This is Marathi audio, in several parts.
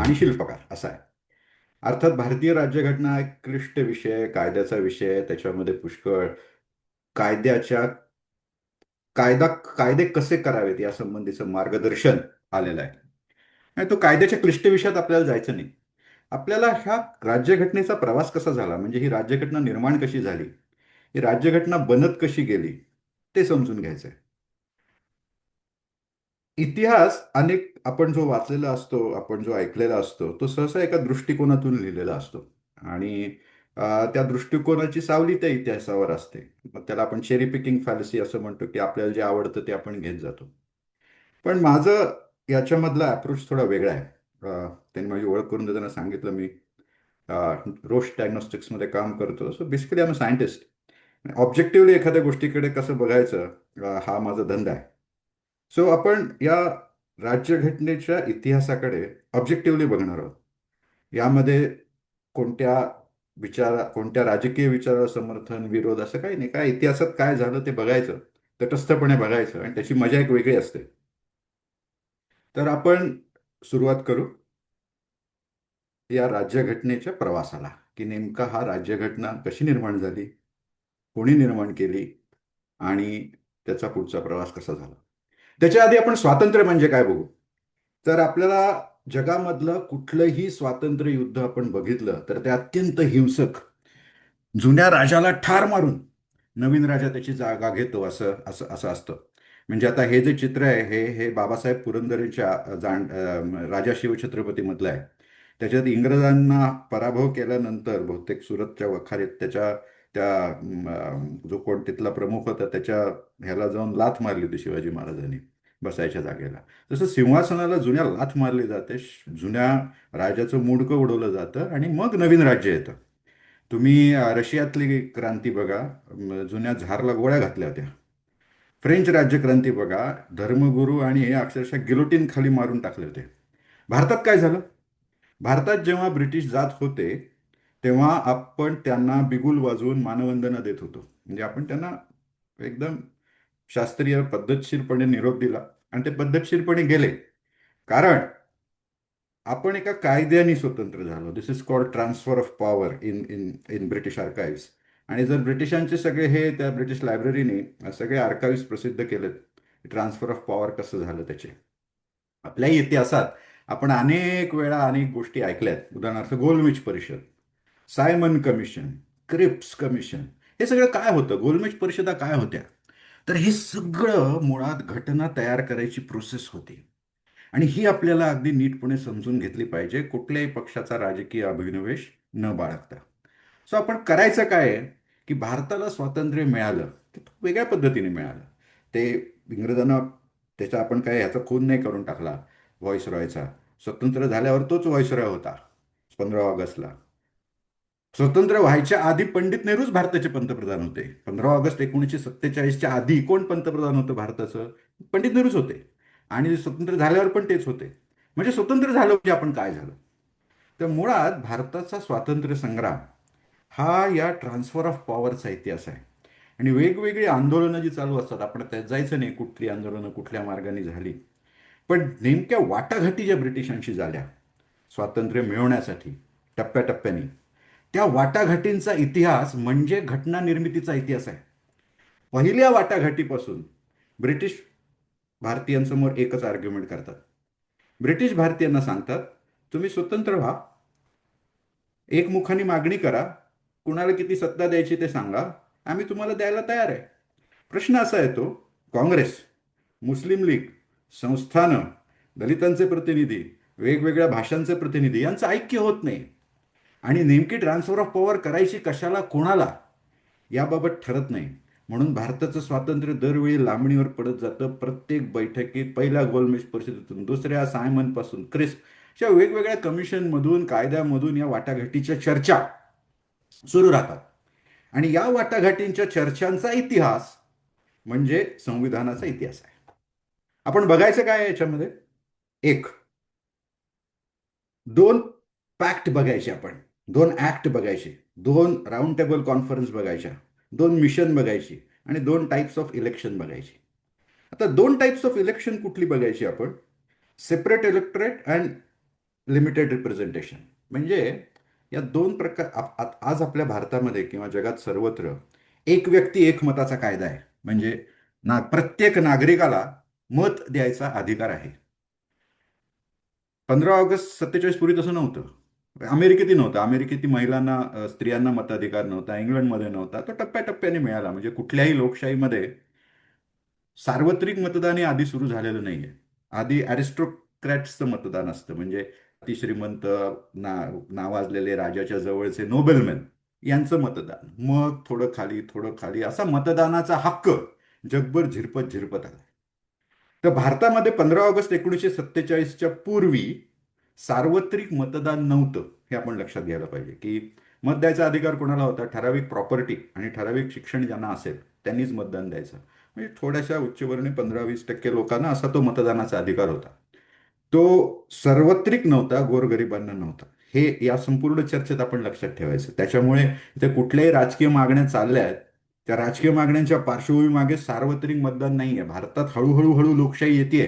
आणि शिल्पकार असा आहे. अर्थात भारतीय राज्यघटना एक क्लिष्ट विषय, कायद्याचा विषय, त्याच्यामध्ये पुष्कळ कायद्याच्या कायदा कायदे कसे करावेत या संबंधीचं मार्गदर्शन आलेलं आहे. आणि तो कायद्याच्या क्लिष्ट विषयात आपल्याला जायचं नाही. आपल्याला ह्या राज्यघटनेचा प्रवास कसा झाला, म्हणजे ही राज्यघटना निर्माण कशी झाली, ही राज्यघटना बनत कशी गेली, ते समजून घ्यायचं आहे. इतिहास अनेक आपण जो वाचलेला असतो, आपण जो ऐकलेला असतो, तो सहसा एका दृष्टिकोनातून लिहिलेला असतो. आणि त्या दृष्टिकोनाची सावली त्या इतिहासावर असते. मग त्याला आपण चेरी पिकिंग फॅलसी असं म्हणतो, की आपल्याला जे आवडतं ते आपण घेत जातो. पण माझं याच्यामधला अप्रोच थोडा वेगळा आहे. त्यांनी माझी ओळख करून देताना सांगितलं, मी रोस्ट डायग्नोस्टिक्समध्ये काम करतो. So basically I am a scientist. Objectively एखाद्या गोष्टीकडे कसं बघायचं, हा माझा धंदा आहे. सो आपण या राज्यघटनेच्या इतिहासाकडे ऑब्जेक्टिव्हली बघणार आहोत. यामध्ये कोणत्या कोणत्या राजकीय विचाराला समर्थन, विरोध असं काही नाही. काय इतिहासात काय झालं ते बघायचं, तटस्थपणे बघायचं, आणि त्याची मजा एक वेगळी असते. तर आपण सुरुवात करू या राज्यघटनेच्या प्रवासाला, की नेमका हा राज्यघटना कशी निर्माण झाली, कोणी निर्माण केली, आणि त्याचा पुढचा प्रवास कसा झाला. त्याच्या आधी आपण स्वातंत्र्य म्हणजे काय बघू. तर आपल्याला जगामधलं कुठलंही स्वातंत्र्य युद्ध आपण बघितलं तर ते अत्यंत हिंसक, जुन्या राजाला ठार मारून नवीन राजा त्याची जागा घेतो, असं असं असं असतं. म्हणजे आता हे जे चित्र आहे, हे हे बाबासाहेब पुरंदरेंच्या राजा शिवछत्रपती मधलं आहे. त्याच्यात इंग्रजांना पराभव केल्यानंतर बहुतेक सुरतच्या वखारीत त्याच्या त्या जो कोण तिथला प्रमुख होता त्याच्या ह्याला जाऊन लाथ मारली होती शिवाजी महाराजांनी बसायच्या जागेला. तसं सिंहासनाला जुन्या लाथ मारली जाते, जुन्या राजाचं मुंडकं उडवलं जातं, आणि मग नवीन राज्य येतं. तुम्ही रशियातली क्रांती बघा, जुन्या झारला गोळ्या घातल्या होत्या. फ्रेंच राज्यक्रांती बघा, धर्मगुरू आणि हे अक्षरशः गिलोटीन खाली मारून टाकले होते. भारतात काय झालं? भारतात जेव्हा ब्रिटिश जात होते, तेव्हा आपण त्यांना बिगुल वाजवून मानवंदना देत होतो. म्हणजे आपण त्यांना एकदम शास्त्रीय पद्धतशीरपणे निरोप दिला, आणि ते पद्धतशीरपणे गेले. कारण आपण एका कायद्याने स्वतंत्र झालो. This is called transfer of power in in in British archives. आणि जर ब्रिटिशांचे सगळे हे त्या ब्रिटिश लायब्ररीने सगळे आर्काइव्स प्रसिद्ध केलेत, ट्रान्सफर ऑफ पॉवर कसं झालं त्याचे. आपल्याही इतिहासात आपण अनेक वेळा अनेक गोष्टी ऐकल्यात. उदाहरणार्थ गोलमेज परिषद, सायमन कमिशन, क्रिप्स कमिशन. हे सगळं काय होतं? गोलमेज परिषदा काय होत्या? तर हे सगळं मुळात घटना तयार करायची प्रोसेस होती. आणि ही आपल्याला अगदी नीटपणे समजून घेतली पाहिजे, कुठल्याही पक्षाचा राजकीय अभिनिवेश न बाळगता. सो आपण करायचं काय आहे, की भारताला स्वातंत्र्य मिळालं ते वेगळ्या पद्धतीने मिळालं. ते इंग्रजांना त्याचा आपण काय ह्याचा खून नाही करून टाकला व्हॉइसरॉयचा. स्वतंत्र झाल्यावर तोच व्हॉइसरॉय होता 15 ऑगस्टला. स्वतंत्र व्हायच्या आधी पंडित नेहरूच भारताचे पंतप्रधान होते. 15 ऑगस्ट 1947च्या आधी कोण पंतप्रधान होतं भारताचं? पंडित नेहरूच होते. आणि स्वतंत्र झाल्यावर पण तेच होते. म्हणजे स्वतंत्र झालं म्हणजे आपण काय झालं. तर मुळात भारताचा स्वातंत्र्य संग्राम हा या ट्रान्सफर ऑफ पॉवरचा इतिहास आहे. आणि वेगवेगळी आंदोलनं जी चालू असतात, आपण त्यात जायचं नाही कुठली आंदोलनं कुठल्या मार्गाने झाली. पण नेमक्या वाटाघाटी ज्या ब्रिटिशांशी झाल्या स्वातंत्र्य मिळवण्यासाठी टप्प्याटप्प्याने, त्या वाटाघाटींचा इतिहास म्हणजे घटना निर्मितीचा इतिहास आहे. पहिल्या वाटाघाटीपासून ब्रिटिश भारतीयांसमोर एकच आर्ग्युमेंट करतात. ब्रिटिश भारतीयांना सांगतात, तुम्ही स्वतंत्र व्हा, एकमुखाने मागणी करा, कुणाला किती सत्ता द्यायची ते सांगा, आम्ही तुम्हाला द्यायला तयार आहे. प्रश्न असा येतो, काँग्रेस, मुस्लिम लीग, संस्थानं, दलितांचे प्रतिनिधी, वेगवेगळ्या भाषांचे प्रतिनिधी यांचं ऐक्य होत नाही. आणि नेमकी ट्रान्सफर ऑफ पॉवर करायची कशाला, कोणाला, याबाबत ठरत नाही. म्हणून भारताचं स्वातंत्र्य दरवेळी लांबणीवर पडत जातं. प्रत्येक बैठकीत, पहिल्या गोलमेज परिषदेतून दुसऱ्या सायमनपासून क्रिस्प, अशा वेगवेगळ्या कमिशनमधून, कायद्यामधून या वाटाघाटीच्या चर्चा सुरू राहतात. आणि या वाटाघाटींच्या चर्चांचा इतिहास म्हणजे संविधानाचा इतिहास आहे. आपण बघायचं काय आहे याच्यामध्ये? एक, दोन पॅक्ट बघायचे आपण, दोन ऍक्ट बघायचे, दोन राऊंड टेबल कॉन्फरन्स बघायच्या, दोन मिशन बघायची, आणि दोन टाइप्स ऑफ इलेक्शन बघायची. आता दोन टाइप्स ऑफ इलेक्शन कुठली बघायची आपण? Separate electorate and limited representation. म्हणजे या दोन प्रकार आज आपल्या भारतामध्ये किंवा जगात सर्वत्र एक व्यक्ती एक मताचा कायदा आहे. म्हणजे प्रत्येक नागरिकाला मत द्यायचा अधिकार आहे. 15 ऑगस्ट 47 पूर्वी तसं नव्हतं. अमेरिकेतही नव्हतं. अमेरिकेतही महिलांना स्त्रियांना मताधिकार नव्हता. इंग्लंडमध्ये नव्हता. तो टप्प्याटप्प्याने मिळाला. म्हणजे कुठल्याही लोकशाहीमध्ये सार्वत्रिक मतदान हे आधी सुरू झालेलं नाहीये. आधी अरिस्टोक्रॅट्सचं मतदान असतं. म्हणजे अतिश्रीमंत ना नावाजलेले राजाच्या जवळचे नोबेलमॅन यांचं मतदान. मग थोडं खाली थोडं खाली असा मतदानाचा हक्क जगभर झिरपत झिरपत आला. तर भारतामध्ये 15 ऑगस्ट 1947च्या पूर्वी सार्वत्रिक मतदान नव्हतं. हे आपण लक्षात घ्यायला पाहिजे की मत द्यायचा अधिकार कोणाला होता? ठराविक प्रॉपर्टी आणि ठराविक शिक्षण ज्यांना असेल त्यांनीच मतदान द्यायचं. म्हणजे थोड्याशा उच्चवर्णीय 15-20% लोकांना असा तो मतदानाचा अधिकार होता. तो सार्वत्रिक नव्हता, गोरगरिबांना नव्हता. हे या संपूर्ण चर्चेत आपण लक्षात ठेवायचं. त्याच्यामुळे इथे कुठल्याही राजकीय मागण्या चालल्या आहेत, त्या राजकीय मागण्यांच्या पार्श्वभूमीमागे सार्वत्रिक मतदान नाही आहे. भारतात हळूहळू हळू लोकशाही येते.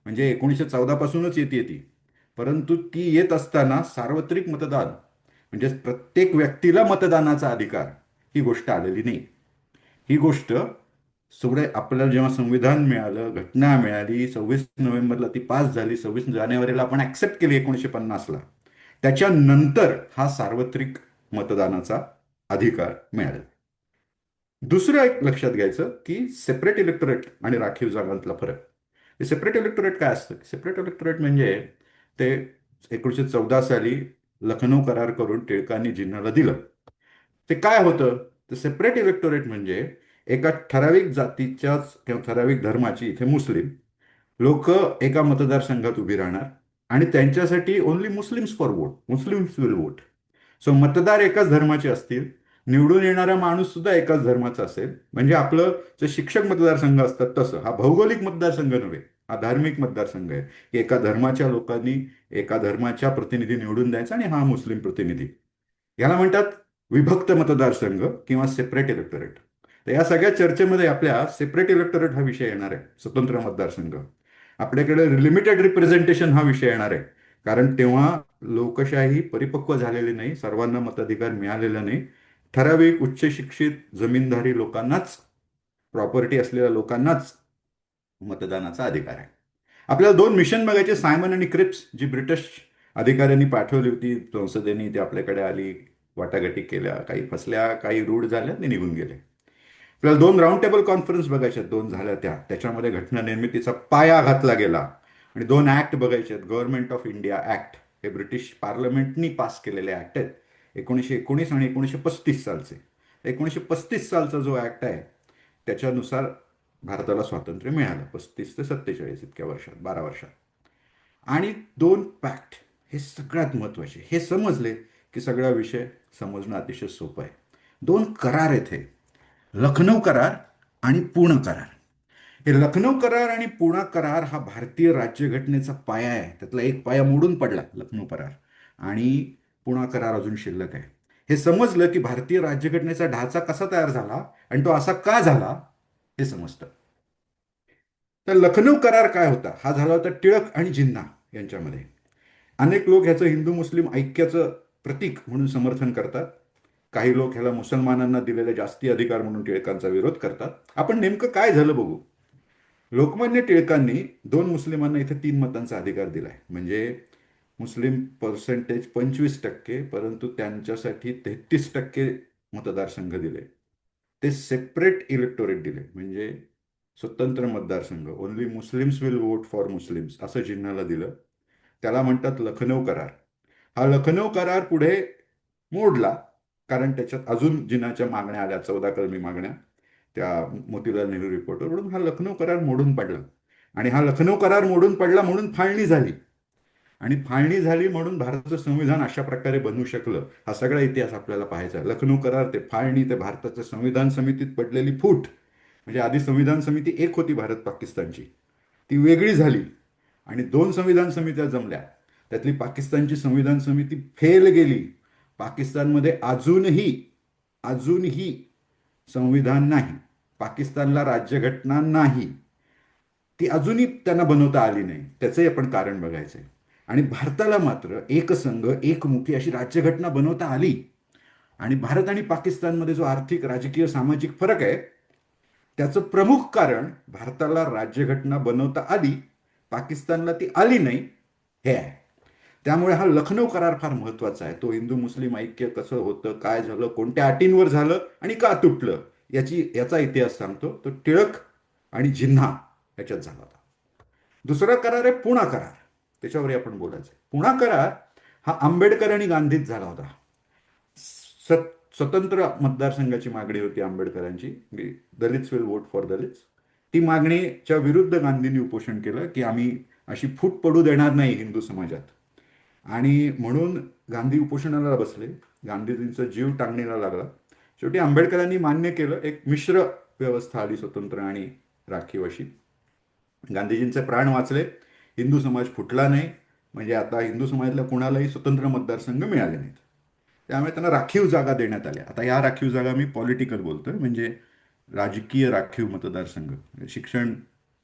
म्हणजे 1914 पासूनच येते ती. परंतु ती येत असताना सार्वत्रिक मतदान म्हणजे प्रत्येक व्यक्तीला मतदानाचा अधिकार ही गोष्ट आलेली नाही. ही गोष्ट सगळे आपल्याला जेव्हा संविधान मिळालं, घटना मिळाली, 26 नोव्हेंबरला ती पास झाली, 26 जानेवारीला आपण ऍक्सेप्ट केली 1950ला. त्याच्यानंतर हा सार्वत्रिक मतदानाचा अधिकार मिळाला. दुसरं एक लक्षात घ्यायचं की सेपरेट इलेक्टोरेट आणि राखीव जागांतला फरक. सेपरेट इलेक्टोरेट काय असतं? सेपरेट इलेक्टोरेट म्हणजे ते 1914 साली लखनौ करार करून टिळकांनी जिन्नाला दिलं. ते काय होतं? तर सेपरेट इलेक्टोरेट म्हणजे एका ठराविक जातीच्याच किंवा ठराविक धर्माची, इथे मुस्लिम लोक एका मतदारसंघात उभी राहणार आणि त्यांच्यासाठी only Muslims for vote, Muslims will vote. So मतदार एकाच धर्माचे असतील, निवडून येणारा माणूस सुद्धा एकाच धर्माचा असेल. म्हणजे आपलं जे शिक्षक मतदारसंघ असतात तसं हा भौगोलिक मतदारसंघ नव्हे, हा धार्मिक मतदारसंघ आहे. की एका धर्माच्या लोकांनी एका धर्माच्या प्रतिनिधी निवडून द्यायचा आणि हा मुस्लिम प्रतिनिधी. याला म्हणतात विभक्त मतदारसंघ किंवा सेपरेट इलेक्टोरेट. तर या सगळ्या चर्चेमध्ये आपल्या सेपरेट इलेक्टोरेट हा विषय येणार आहे, स्वतंत्र मतदारसंघ. आपल्याकडे लिमिटेड रिप्रेझेंटेशन हा विषय येणार आहे. कारण तेव्हा लोकशाही परिपक्व झालेली नाही, सर्वांना मताधिकार मिळालेला नाही. ठराविक उच्च शिक्षित जमीनधारी लोकांनाच, प्रॉपर्टी असलेल्या लोकांनाच मतदानाचा अधिकार आहे. आपल्याला दोन मिशन बघायचे, सायमन आणि क्रिप्स, जी ब्रिटिश अधिकाऱ्यांनी पाठवली होती संसदेने. ती आपल्याकडे आली, वाटाघाटी केल्या, काही फसल्या, काही रूढ झाल्या आणि निघून गेले. आपल्याला दोन राऊंड टेबल कॉन्फरन्स बघायच्या, दोन झाल्या त्या, त्याच्यामध्ये घटना निर्मितीचा पाया घातला गेला. आणि दोन ऍक्ट बघायचे आहेत. गव्हर्नमेंट ऑफ इंडिया ऍक्ट, हे ब्रिटिश पार्लमेंटनी पास केलेले ऍक्ट आहेत, 1919 आणि 1935 सालचे. 1935 सालचा जो ऍक्ट आहे त्याच्यानुसार भारताला स्वातंत्र्य मिळालं 35 ते 47 इतक्या वर्षात, 12 वर्षात. आणि दोन पॅक्ट, हे सगळ्यात महत्वाचे. हे समजले की सगळा विषय समजणं अतिशय सोपं आहे. दोन करार आहेत हे, लखनौ करार आणि पुणे करार. हे लखनौ करार आणि पुणे करार हा भारतीय राज्यघटनेचा पाया आहे. त्यातला एक पाया मोडून पडला, लखनौ करार, आणि पुणे करार अजून शिल्लक आहे. हे समजलं की भारतीय राज्यघटनेचा ढाचा कसा तयार झाला आणि तो असा का झाला हे समजतं. तर लखनौ करार काय होता? हा झाला होता टिळक आणि जिन्ना यांच्यामध्ये. अनेक लोक ह्याचं हिंदू मुस्लिम ऐक्याचं प्रतीक म्हणून समर्थन करतात. काही लोक ह्याला मुसलमानांना दिलेले जास्ती अधिकार म्हणून टिळकांचा विरोध करतात. आपण नेमकं काय झालं बघू. लोकमान्य टिळकांनी दोन मुस्लिमांना इथे 3 मतांचा अधिकार दिलाय. म्हणजे मुस्लिम पर्सेंटेज 25%, परंतु त्यांच्यासाठी 33% मतदारसंघ दिले. ते सेपरेट इलेक्टोरेट दिले, म्हणजे स्वतंत्र मतदारसंघ, only Muslims will vote for Muslims असं जिन्नाला दिलं. त्याला म्हणतात लखनौ करार. हा लखनौ करार पुढे मोडला, कारण त्याच्यात अजून जिन्नाच्या मागण्या आल्या, 14 कलमी मागण्या, त्या मोतीलाल नेहरू रिपोर्टवर. म्हणून हा लखनौ करार मोडून पडला. आणि हा लखनौ करार मोडून पडला म्हणून फाळणी झाली. आणि फाळणी झाली म्हणून भारताचं संविधान अशा प्रकारे बनू शकलं, हा सगळा इतिहास आपल्याला पाहायचा आहे. लखनौ करार ते फाळणी ते भारताच्या संविधान समितीत पडलेली फूट. म्हणजे आधी संविधान समिती एक होती भारत पाकिस्तानची, ती वेगळी झाली आणि दोन संविधान समित्या जमल्या. त्यातली पाकिस्तानची संविधान समिती फेल गेली. पाकिस्तानमध्ये अजूनही अजूनही संविधान नाही. पाकिस्तानला राज्यघटना नाही. ती अजूनही त्यांना बनवता आली नाही. त्याचंही आपण कारण बघायचंय. आणि भारताला मात्र एकसंघ एकमुखी अशी राज्यघटना बनवता आली. आणि भारत आणि पाकिस्तानमध्ये जो आर्थिक राजकीय सामाजिक फरक आहे, त्याचं प्रमुख कारण भारताला राज्यघटना बनवता आली, पाकिस्तानला ती आली नाही, हे आहे. त्यामुळे हा लखनौ करार फार महत्वाचा आहे. तो हिंदू मुस्लिम ऐक्य कसं होतं, काय झालं, कोणत्या अटींवर झालं आणि का तुटलं, याचा इतिहास सांगतो. तो टिळक आणि जिन्ना याच्यात झाला होता. दुसरा करार आहे पुणा करार. त्याच्यावरही आपण बोलायचं. पुणा करार हा आंबेडकर आणि गांधीत झाला होता. स्वतंत्र मतदारसंघाची मागणी होती आंबेडकरांची, Dalits will vote for Dalits. ती मागणीच्या विरुद्ध गांधींनी उपोषण केलं की आम्ही अशी फूट पडू देणार नाही हिंदू समाजात. आणि म्हणून गांधी उपोषणाला बसले. गांधीजींचा जीव टांगणीला लागला. शेवटी आंबेडकरांनी मान्य केलं. एक मिश्र व्यवस्था आली, स्वतंत्र आणि राखीव अशी. गांधीजींचे प्राण वाचले. हिंदू समाज फुटला नाही. म्हणजे आता हिंदू समाजातल्या कुणालाही स्वतंत्र मतदारसंघ मिळाले नाहीत. त्यामुळे त्यांना राखीव जागा देण्यात आल्या. आता या राखीव जागा मी पॉलिटिकल बोलतोय, म्हणजे राजकीय राखीव मतदारसंघ. शिक्षण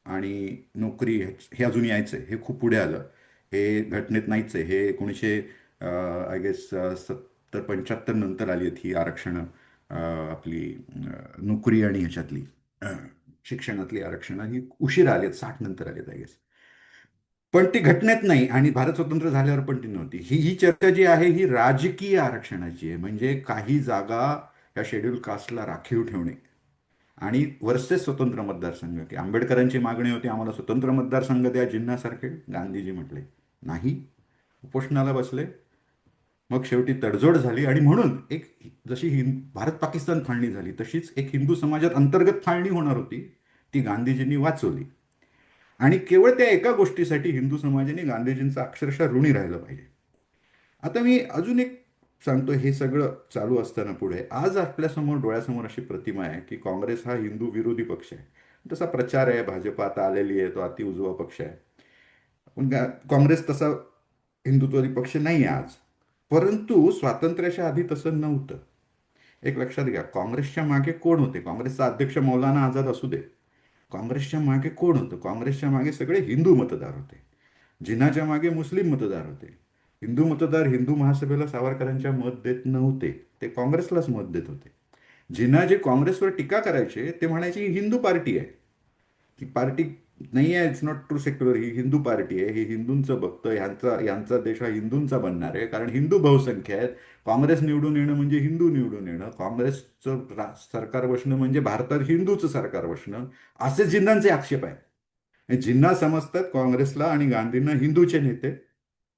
आणि नोकरी हे अजून यायचंय, हे खूप पुढे आलं. हे घटनेत नाहीच आहे. हे 1900 आय गेस 70-75 नंतर आली आहेत ही आरक्षणं. आपली नोकरी आणि ह्याच्यातली शिक्षणातली आरक्षणं ही उशीर आली आहेत, 60 नंतर आली आहेत आय गेस. पण ती घटनेत नाही आणि भारत स्वतंत्र झाल्यावर पण ती नव्हती. ही ही चर्चा जी आहे ही राजकीय आरक्षणाची आहे. म्हणजे काही जागा या शेड्यूल कास्टला राखीव ठेवणे आणि वर्सेस स्वतंत्र मतदारसंघ. की आंबेडकरांची मागणी होती आम्हाला स्वतंत्र मतदारसंघ द्या जिन्नासारखे. गांधीजी म्हटले नाही, उपोषणाला बसले. मग शेवटी तडजोड झाली आणि म्हणून एक, जशी भारत पाकिस्तान फाळणी झाली तशीच एक हिंदू समाजात अंतर्गत फाळणी होणार होती. ती गांधीजींनी वाचवली. आणि केवळ त्या एका गोष्टीसाठी हिंदू समाजाने गांधीजींचा अक्षरशः ऋणी राहिलं पाहिजे. आता मी अजून एक सांगतो. हे सगळं चालू असताना पुढे आज आपल्यासमोर डोळ्यासमोर अशी प्रतिमा आहे की काँग्रेस हा हिंदू विरोधी पक्ष आहे. तसा प्रचार आहे, भाजप आता आलेली आहे, तो अति उजवा पक्ष आहे. पण काँग्रेस तसा हिंदुत्ववादी पक्ष नाही आहे आज. परंतु स्वातंत्र्याच्या आधी तसं नव्हतं. एक लक्षात घ्या, काँग्रेसच्या मागे कोण होते? काँग्रेसचा अध्यक्ष मौलाना आझाद असू दे. काँग्रेसच्या मागे कोण होतं? काँग्रेसच्या मागे सगळे हिंदू मतदार होते. जिन्नाच्या मागे मुस्लिम मतदार होते. हिंदू मतदार हिंदू महासभेला सावरकरांच्या मत देत नव्हते, ते काँग्रेसलाच मत देत होते. जिन्ना जे काँग्रेसवर टीका करायचे ते म्हणायचे ही हिंदू पार्टी आहे. ही पार्टी नाही आहे, it's not true secular, he Hindu party आहे, ही हिंदूंचं बघतं, यांचा देश हा हिंदूंचा बनणार आहे कारण हिंदू बहुसंख्या आहेत. काँग्रेस निवडून येणं म्हणजे हिंदू निवडून येणं, काँग्रेसचं सरकार बसणं म्हणजे भारतात हिंदूचं सरकार बसणं, असे जिन्नांचे आक्षेप आहेत. हे जिन्ना समजतात काँग्रेसला आणि गांधींना हिंदूचे नेते,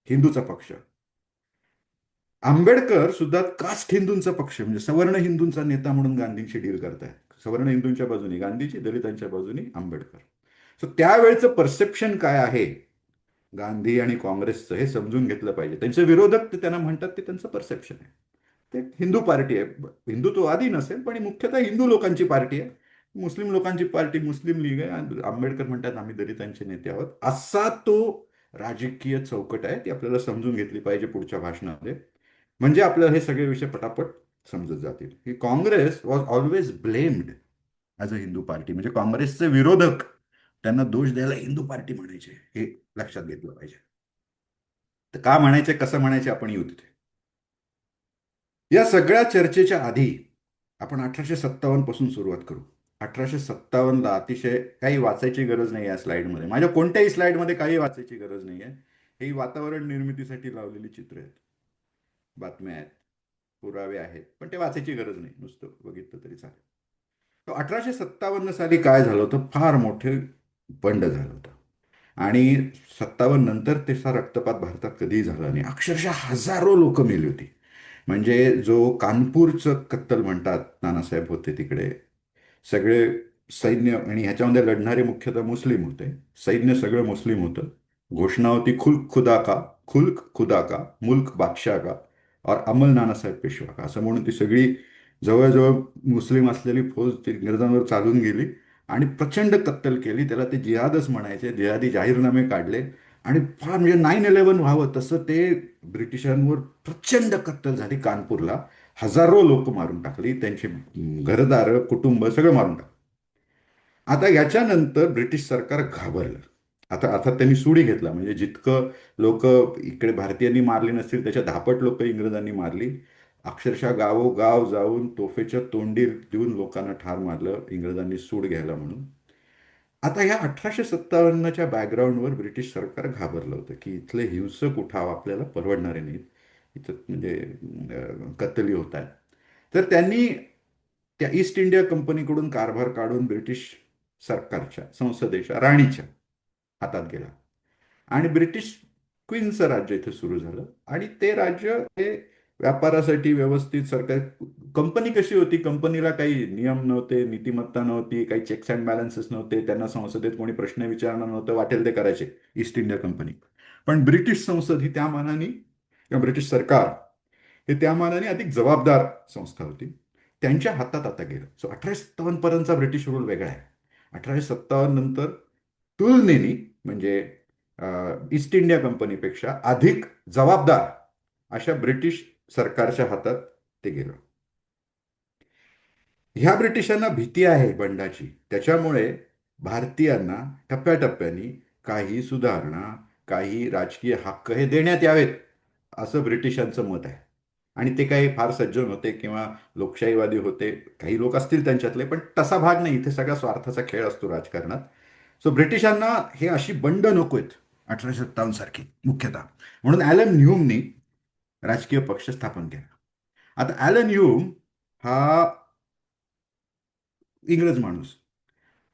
हिंदूचा पक्ष. आंबेडकर सुद्धा कास्ट हिंदूंचा पक्ष म्हणजे सवर्ण हिंदूंचा नेता म्हणून गांधींशी डील करतायत. सवर्ण हिंदूंच्या बाजूनी गांधीजी, दलितांच्या बाजूनी आंबेडकर. सो त्यावेळचं परसेप्शन काय आहे गांधी आणि काँग्रेसचं, हे समजून घेतलं पाहिजे. त्यांचे विरोधक ते त्यांना म्हणतात, ते त्यांचं परसेप्शन आहे. ते हिंदू पार्टी आहे. हिंदुत्ववादी नसेल पण ही मुख्यतः हिंदू लोकांची पार्टी आहे. मुस्लिम लोकांची पार्टी मुस्लिम लीग आहे. आणि आंबेडकर म्हणतात आम्ही दलितांचे नेते आहोत. असा तो राजकीय चौकट आहे. ती आपल्याला समजून घेतली पाहिजे पुढच्या भाषणामध्ये. म्हणजे आपल्याला हे सगळे विषय पटापट समजत जातील. की Congress was always blamed as a Hindu party. म्हणजे काँग्रेसचे विरोधक त्यांना दोष द्यायला हिंदू पार्टी म्हणायचे, हे लक्षात घेतलं पाहिजे. तर का म्हणायचे, कसं म्हणायचे, आपण येऊ तिथे. या सगळ्या चर्चेच्या आधी आपण 1857 पासून सुरुवात करू. 1857ला अतिशय काही वाचायची गरज नाही या स्लाइडमध्ये. माझ्या कोणत्याही स्लाइडमध्ये काही वाचायची गरज नाही आहे. ही वातावरण निर्मितीसाठी लावलेली चित्र आहेत, बातम्या आहेत, पुरावे आहेत, पण ते वाचायची गरज नाही, नुसतं बघितलं तरी चालेल. तर 1857 साली काय झालं होतं? फार मोठे बंड झालं होतं. आणि 57 नंतर तसा रक्तपात भारतात कधीही झाला नाही. अक्षरशः हजारो लोक मेली होती. म्हणजे जो कानपूरचं कत्तल म्हणतात, नानासाहेब होते तिकडे. सगळे सैन्य आणि ह्याच्यामध्ये लढणारे मुख्यतः मुस्लिम होते. सैन्य सगळं मुस्लिम होतं. घोषणा होती खुल्क खुदा का, मुल्क बादशाह का और अमल नानासाहेब पेशवा का, असं म्हणून ती सगळी जवळजवळ मुस्लिम असलेली फौज ती इंग्रजांवर चालून गेली आणि प्रचंड कत्तल केली. त्याला ते जिहादच म्हणायचे. जिहादी जाहीरनामे काढले आणि फार म्हणजे 9/11 व्हावं तसं ते ब्रिटिशांवर प्रचंड कत्तल झाली कानपूरला. हजारो लोक मारून टाकली, त्यांची घरदार कुटुंब सगळं मारून टाकलं. आता याच्यानंतर ब्रिटिश सरकार घाबरलं. आता अर्थात त्यांनी सुडी घेतला, म्हणजे जितकं लोक इकडे भारतीयांनी मारली नसतील त्याच्या दहापट लोक इंग्रजांनी मारली. अक्षरशः गावोगाव जाऊन तोफेच्या तोंडी देऊन लोकांना ठार मारलं इंग्रजांनी सूड घ्यायला म्हणून. आता या 1857च्या बॅकग्राऊंडवर ब्रिटिश सरकार घाबरलं होतं की इथले हिंसक उठाव आपल्याला परवडणारे नाहीत. इथं म्हणजे कत्तली होत आहेत. तर त्यांनी त्या ईस्ट इंडिया कंपनीकडून कारभार काढून ब्रिटिश सरकारच्या संसदेच्या राणीच्या हातात गेला आणि ब्रिटिश क्वीन्सचं राज्य इथे सुरू झालं. आणि ते राज्य हे व्यापारासाठी व्यवस्थित सरकार. कंपनी कशी होती, कंपनीला काही नियम नव्हते, नीतिमत्ता नव्हती, काही चेक्स अँड बॅलन्सेस नव्हते, त्यांना संसदेत कोणी प्रश्न विचारणार नव्हतं, वाटेल ते करायचे ईस्ट इंडिया कंपनी. पण ब्रिटिश संसद ही त्या मानाने किंवा ब्रिटिश सरकार हे त्या मानाने अधिक जबाबदार संस्था होती. त्यांच्या हातात आता गेलं. सो 1857 पर्यंतचा ब्रिटिश रूल वेगळा आहे. 1857 नंतर तुलनेने म्हणजे ईस्ट इंडिया कंपनीपेक्षा अधिक जबाबदार अशा ब्रिटिश सरकारच्या हातात ते गेलं. ह्या ब्रिटिशांना भीती आहे बंडाची, त्याच्यामुळे भारतीयांना टप्प्याटप्प्याने काही सुधारणा, काही राजकीय हक्क हे देण्यात यावेत, असं ब्रिटिशांचं मत आहे. आणि ते काही फार सज्जन होते किंवा लोकशाहीवादी होते, काही लोक असतील त्यांच्यातले, पण तसा भाग नाही. इथे सगळा स्वार्थाचा खेळ असतो राजकारणात. सो ब्रिटिशांना हे अशी बंड नकोत 1857 सारखी मुख्यतः. म्हणून ॲलन ह्यूमनी राजकीय पक्ष स्थापन केला. आता ॲलन ह्यूम हा इंग्रज माणूस,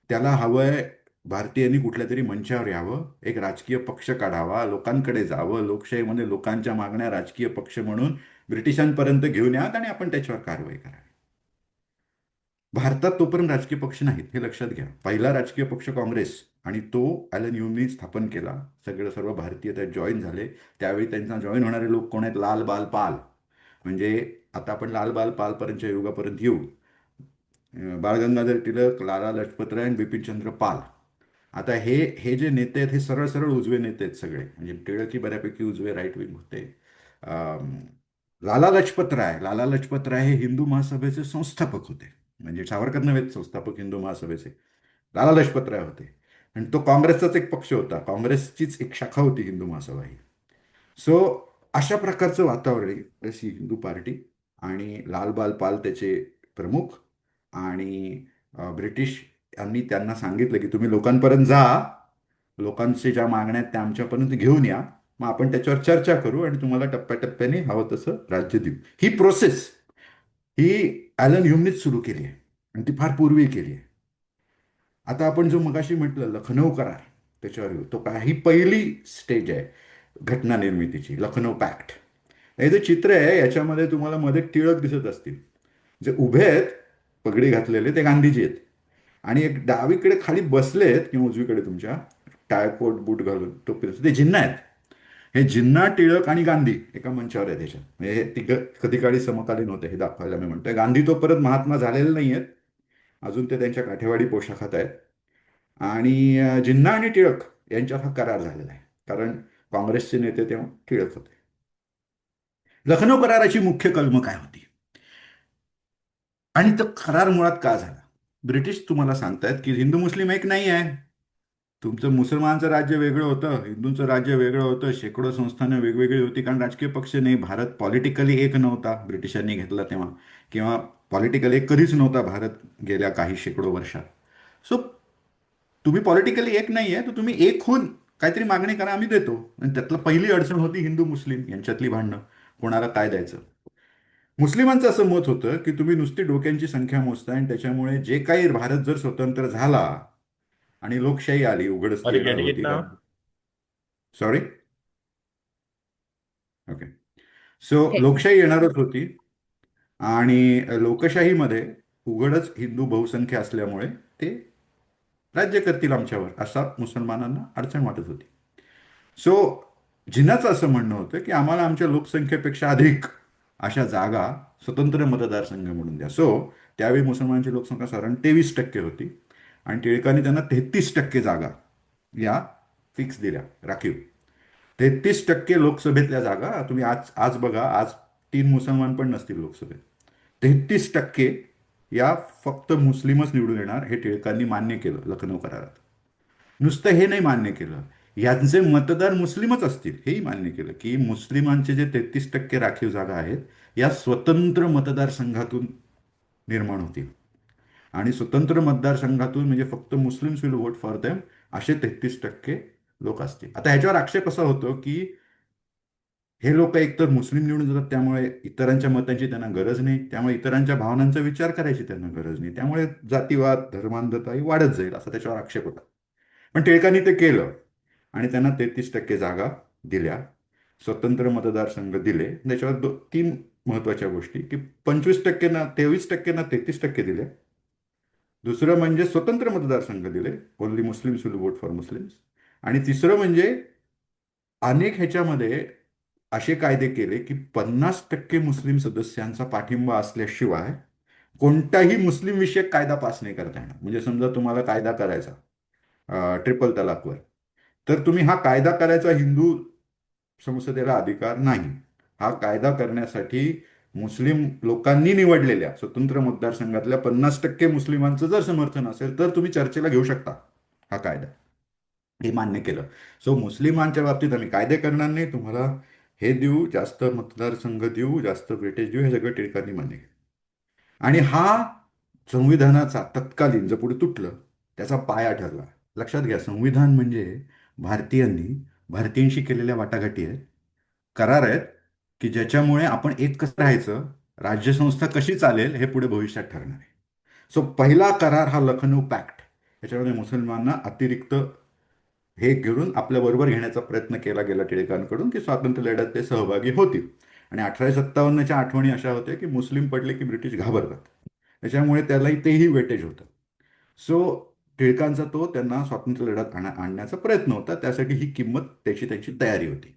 त्याला हवंय भारतीयांनी कुठल्या तरी मंचावर यावं, एक राजकीय पक्ष काढावा, लोकांकडे जावं, लोकशाहीमध्ये लोकांच्या मागण्या राजकीय पक्ष म्हणून ब्रिटिशांपर्यंत घेऊन यात आणि आपण त्याच्यावर कारवाई करावी. भारतात तोपर्यंत राजकीय पक्ष नाहीत, हे लक्षात घ्या. पहिला राजकीय पक्ष काँग्रेस, आणि तो ॲलन ह्युमनी स्थापन केला. सर्व भारतीय त्यात जॉईन झाले. त्यावेळी त्यांना जॉईन होणारे लोक कोण आहेत? लाल बाल पाल. म्हणजे आता आपण लाल बाल पालपर्यंतच्या युगापर्यंत येऊ. बाळ गंगाधर टिळक, लाला लजपतराय आणि बिपिनचंद्र पाल. आता हे हे जे नेते आहेत हे सरळ सरळ उजवे नेते आहेत सगळे. म्हणजे टिळकही बऱ्यापैकी उजवे, राईट विंग होते. अम, लाला लजपत राय हे हिंदू महासभेचे संस्थापक होते. म्हणजे सावरकर नव्हे संस्थापक हिंदू महासभेचे, लाला लजपत राय होते. आणि तो काँग्रेसचाच एक पक्ष होता, काँग्रेसचीच एक शाखा होती हिंदू महासभा ही. सो अशा प्रकारचं वातावरण आहे. काँग्रेस ही हिंदू पार्टी आणि लालबाल पाल त्याचे प्रमुख. आणि ब्रिटिश यांनी त्यांना सांगितलं की तुम्ही लोकांपर्यंत जा, लोकांचे ज्या मागण्या आहेत त्या आमच्यापर्यंत घेऊन या, मग आपण त्याच्यावर चर्चा करू आणि तुम्हाला टप्प्याटप्प्याने हवं तसं राज्य देऊ. ही प्रोसेस ही ॲलन ह्युमनीच सुरू केली आहे आणि ती फार पूर्वी केली आहे. आता आपण जो मगाशी म्हटलं लखनौ करार, त्याच्यावर येऊ. तो काही पहिली स्टेज आहे घटना निर्मितीची, लखनौ पॅक्ट. हे जे चित्र आहे याच्यामध्ये तुम्हाला मध्ये टिळक दिसत असतील. जे उभे आहेत पगडी घातलेले ते गांधीजी आहेत. आणि एक डावीकडे खाली बसलेत किंवा उजवीकडे तुमच्या टाय कोट बूट घालून टोपी, ते जिन्ना आहेत. हे जिन्ना, टिळक आणि गांधी एका मंचावर आहे त्याच्यात. म्हणजे हे तिघ कधी काळी समकालीन होते हे दाखवायला मी म्हणतोय. गांधी तो परत महात्मा झालेले नाही आहेत अजून, ते त्यांच्या काठेवाडी पोशाखात आहेत. आणि जिन्ना आणि टिळक यांच्यात हा करार झालेला आहे, कारण काँग्रेसचे नेते तेव्हा टिळक होते. लखनौ कराराची मुख्य कलमं काय होती आणि तो करार मुळात का झाला? ब्रिटिश तुम्हाला सांगतायत की हिंदू मुस्लिम एक नाही आहे. तुमचं मुसलमानचं राज्य वेगळं होतं, हिंदूंचं राज्य वेगळं होतं, शेकडो संस्थानं वेगवेगळी होती, कारण राजकीय पक्ष नाही. भारत पॉलिटिकली एक नव्हता ब्रिटिशांनी घेतला तेव्हा, किंवा पॉलिटिकली एक कधीच नव्हता भारत गेल्या काही शेकडो वर्षात. सो तुम्ही पॉलिटिकली एक नाही आहे, तर तुम्ही एक होऊन काहीतरी मागणी करा, आम्ही देतो. आणि त्यातलं पहिली अडचण होती हिंदू मुस्लिम यांच्यातली भांडणं, कोणाला काय द्यायचं. मुस्लिमांचं असं मत होतं की तुम्ही नुसती डोक्यांची संख्या मोजताय आणि त्याच्यामुळे जे काही भारत जर स्वतंत्र झाला आणि लोकशाही आली, उघडच ती और येणार कैंडी होती. कितना? सॉरी. ओके. सो लोकशाही येणारच होती आणि लोकशाहीमध्ये उघडच हिंदू बहुसंख्य असल्यामुळे ते राज्य करतील आमच्यावर, असा मुसलमानांना अडचण वाटत होती. सो जिन्नाचं असं म्हणणं होतं की आम्हाला आमच्या लोकसंख्येपेक्षा अधिक अशा जागा स्वतंत्र मतदारसंघ म्हणून द्या. सो त्यावेळी मुसलमानांची लोकसंख्या साधारण 23% होती आणि टिळकांनी त्यांना 33% जागा या फिक्स दिल्या, राखीव. 33% लोकसभेतल्या जागा. तुम्ही आज आज बघा, आज 3 मुसलमान पण नसतील लोकसभेत. 33% या फक्त मुस्लिमच निवडून येणार, हे टिळकांनी मान्य केलं लखनौ करारात. नुसतं हे नाही मान्य केलं, यांचे मतदार मुस्लिमच असतील हेही मान्य केलं, की मुस्लिमांचे जे 33% राखीव जागा आहेत या स्वतंत्र मतदारसंघातून निर्माण होतील. आणि स्वतंत्र मतदारसंघातून म्हणजे फक्त Muslims will vote for them असे 33% लोक असतील. आता ह्याच्यावर आक्षेप असा होतो की हे लोक एकतर मुस्लिम निवडून जातात, त्यामुळे इतरांच्या मतांची त्यांना गरज नाही, त्यामुळे इतरांच्या भावनांचा विचार करायची त्यांना गरज नाही, त्यामुळे जातीवाद धर्मांधता ही वाढत जाईल असा त्याच्यावर आक्षेप होता. पण टिळकांनी ते केलं आणि त्यांना 33% जागा दिल्या, स्वतंत्र मतदारसंघ दिले. त्याच्यावर तीन महत्वाच्या गोष्टी, की 25%ना 23%ना 33% दिले. दुसरं म्हणजे स्वतंत्र मतदारसंघ दिले, only Muslims will vote for Muslims. आणि तिसरं म्हणजे अनेक ह्याच्यामध्ये असे कायदे केले की 50% मुस्लिम सदस्यांचा पाठिंबा असल्याशिवाय कोणताही मुस्लिम विषयक कायदा पास नाही करता येणार. म्हणजे समजा तुम्हाला कायदा करायचा ट्रिपल तलाकवर, तर तुम्ही हा कायदा करायचा हिंदू संसदेला अधिकार नाही. हा कायदा करण्यासाठी मुस्लिम लोकांनी निवडलेल्या स्वतंत्र मतदारसंघातल्या 50% मुस्लिमांचं जर समर्थन असेल तर तुम्ही चर्चेला घेऊ शकता हा कायदा. हे मान्य केलं. सो मुस्लिमांच्या बाबतीत आम्ही कायदे करणार नाही, तुम्हाला हे देऊ, जास्त मतदारसंघ देऊ, जास्त वेटेज देऊ, हे सगळं टिळकांनी मान्य केलं. आणि हा संविधानाचा तत्कालीन जे पुढे तुटलं त्याचा पाया ठरला. लक्षात घ्या, संविधान म्हणजे भारतीयांनी भारतीयांशी केलेल्या वाटाघाटी आहेत, करार आहेत, की ज्याच्यामुळे आपण एक कसं राहायचं, राज्यसंस्था कशी चालेल हे पुढे भविष्यात ठरणार आहे. सो पहिला करार हा लखनौ पॅक्ट, याच्यामध्ये मुसलमानांना अतिरिक्त हे घेऊन आपल्याबरोबर घेण्याचा प्रयत्न केला गेला टिळकांकडून, की स्वातंत्र्य लढ्यात ते सहभागी होतील. आणि 1857च्या आठवणी अशा होत्या की मुस्लिम पडले की ब्रिटिश घाबरतात, त्याच्यामुळे त्यालाही तेही वेटेज होतं. सो टिळकांचा तो त्यांना स्वातंत्र्य लढ्यात आणण्याचा प्रयत्न होता, त्यासाठी ही किंमत त्याची त्यांची तयारी होती.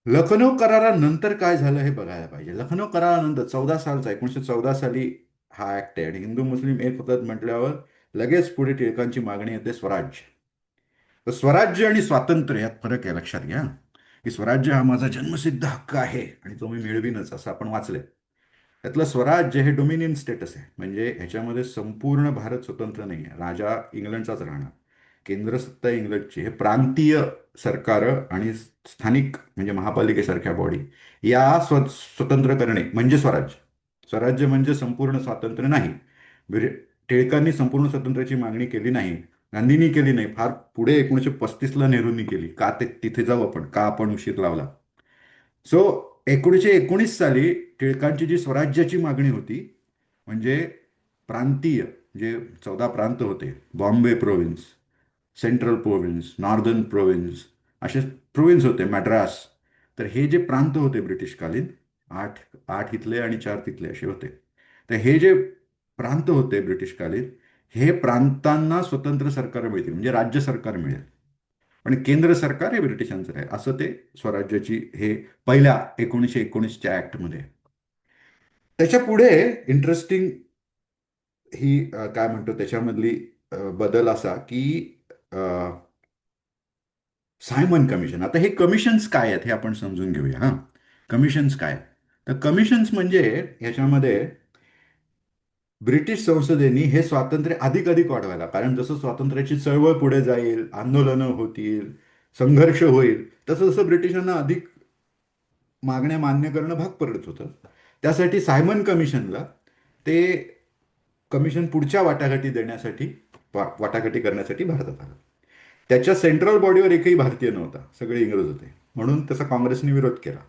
लखनौ करारानंतर काय झालं हे बघायला पाहिजे. लखनौ करारानंतर 14 सालचा 1914 साली हा ऍक्ट आहे आणि हिंदू मुस्लिम एक होतात म्हटल्यावर लगेच पुढे टिळकांची मागणी येते स्वराज्य. तर स्वराज्य आणि स्वातंत्र्य यात फरक आहे, लक्षात घ्या. की स्वराज्य हा माझा जन्मसिद्ध हक्क आहे आणि तो मी मिळवीनच असं आपण वाचलंय. त्यातलं स्वराज्य हे डोमिनियन स्टेटस आहे, म्हणजे ह्याच्यामध्ये संपूर्ण भारत स्वतंत्र नाही आहे, राजा इंग्लंडचाच राहणार, केंद्र सत्ता इंग्लंडची, हे प्रांतीय सरकार आणि स्थानिक म्हणजे महापालिकेसारख्या बॉडी या स्वतंत्र करणे म्हणजे स्वराज्य. स्वराज्य म्हणजे संपूर्ण स्वातंत्र्य नाही. टिळकांनी संपूर्ण स्वातंत्र्याची मागणी केली नाही, गांधींनी केली नाही, फार पुढे 1935ला नेहरूंनी केली. का ते तिथे जाऊ आपण, का आपण उशीर लावला. सो 1919 साली टिळकांची जी स्वराज्याची मागणी होती, म्हणजे प्रांतीय, जे 14 प्रांत होते, Bombay province, central province, northern province, असे प्रोव्हिन्स होते, मद्रास. तर हे जे प्रांत होते ब्रिटिशकालीन, आठ आठ इथले आणि चार तिथले असे होते. तर हे जे प्रांत होते ब्रिटिशकालीन, हे प्रांतांना स्वतंत्र सरकार मिळतील, म्हणजे राज्य सरकार मिळेल, पण केंद्र सरकार हे ब्रिटिशांचं आहे, असं ते स्वराज्याची हे पहिल्या 1919च्या ऍक्टमध्ये. त्याच्या पुढे इंटरेस्टिंग ही काय म्हणतो त्याच्यामधली बदल असा की सायमन कमिशन. आता हे कमिशन्स काय आहेत हे आपण समजून घेऊया. हा, कमिशन्स काय. तर कमिशन्स म्हणजे ह्याच्यामध्ये ब्रिटिश संसदेने हे स्वातंत्र्य अधिक अधिक वाढवायला, कारण जसं स्वातंत्र्याची चळवळ पुढे जाईल, आंदोलनं होतील, संघर्ष होईल, तसं जसं ब्रिटिशांना अधिक मागण्या मान्य करणं भाग पडत होतं. त्यासाठी सायमन कमिशनला ते कमिशन पुढच्या वाटाघाटी देण्यासाठी वाटाघाटी करण्यासाठी भारतात आलं. त्याच्या सेंट्रल बॉडीवर एकही भारतीय नव्हता, सगळे इंग्रज होते, म्हणून त्याचा काँग्रेसने विरोध केला.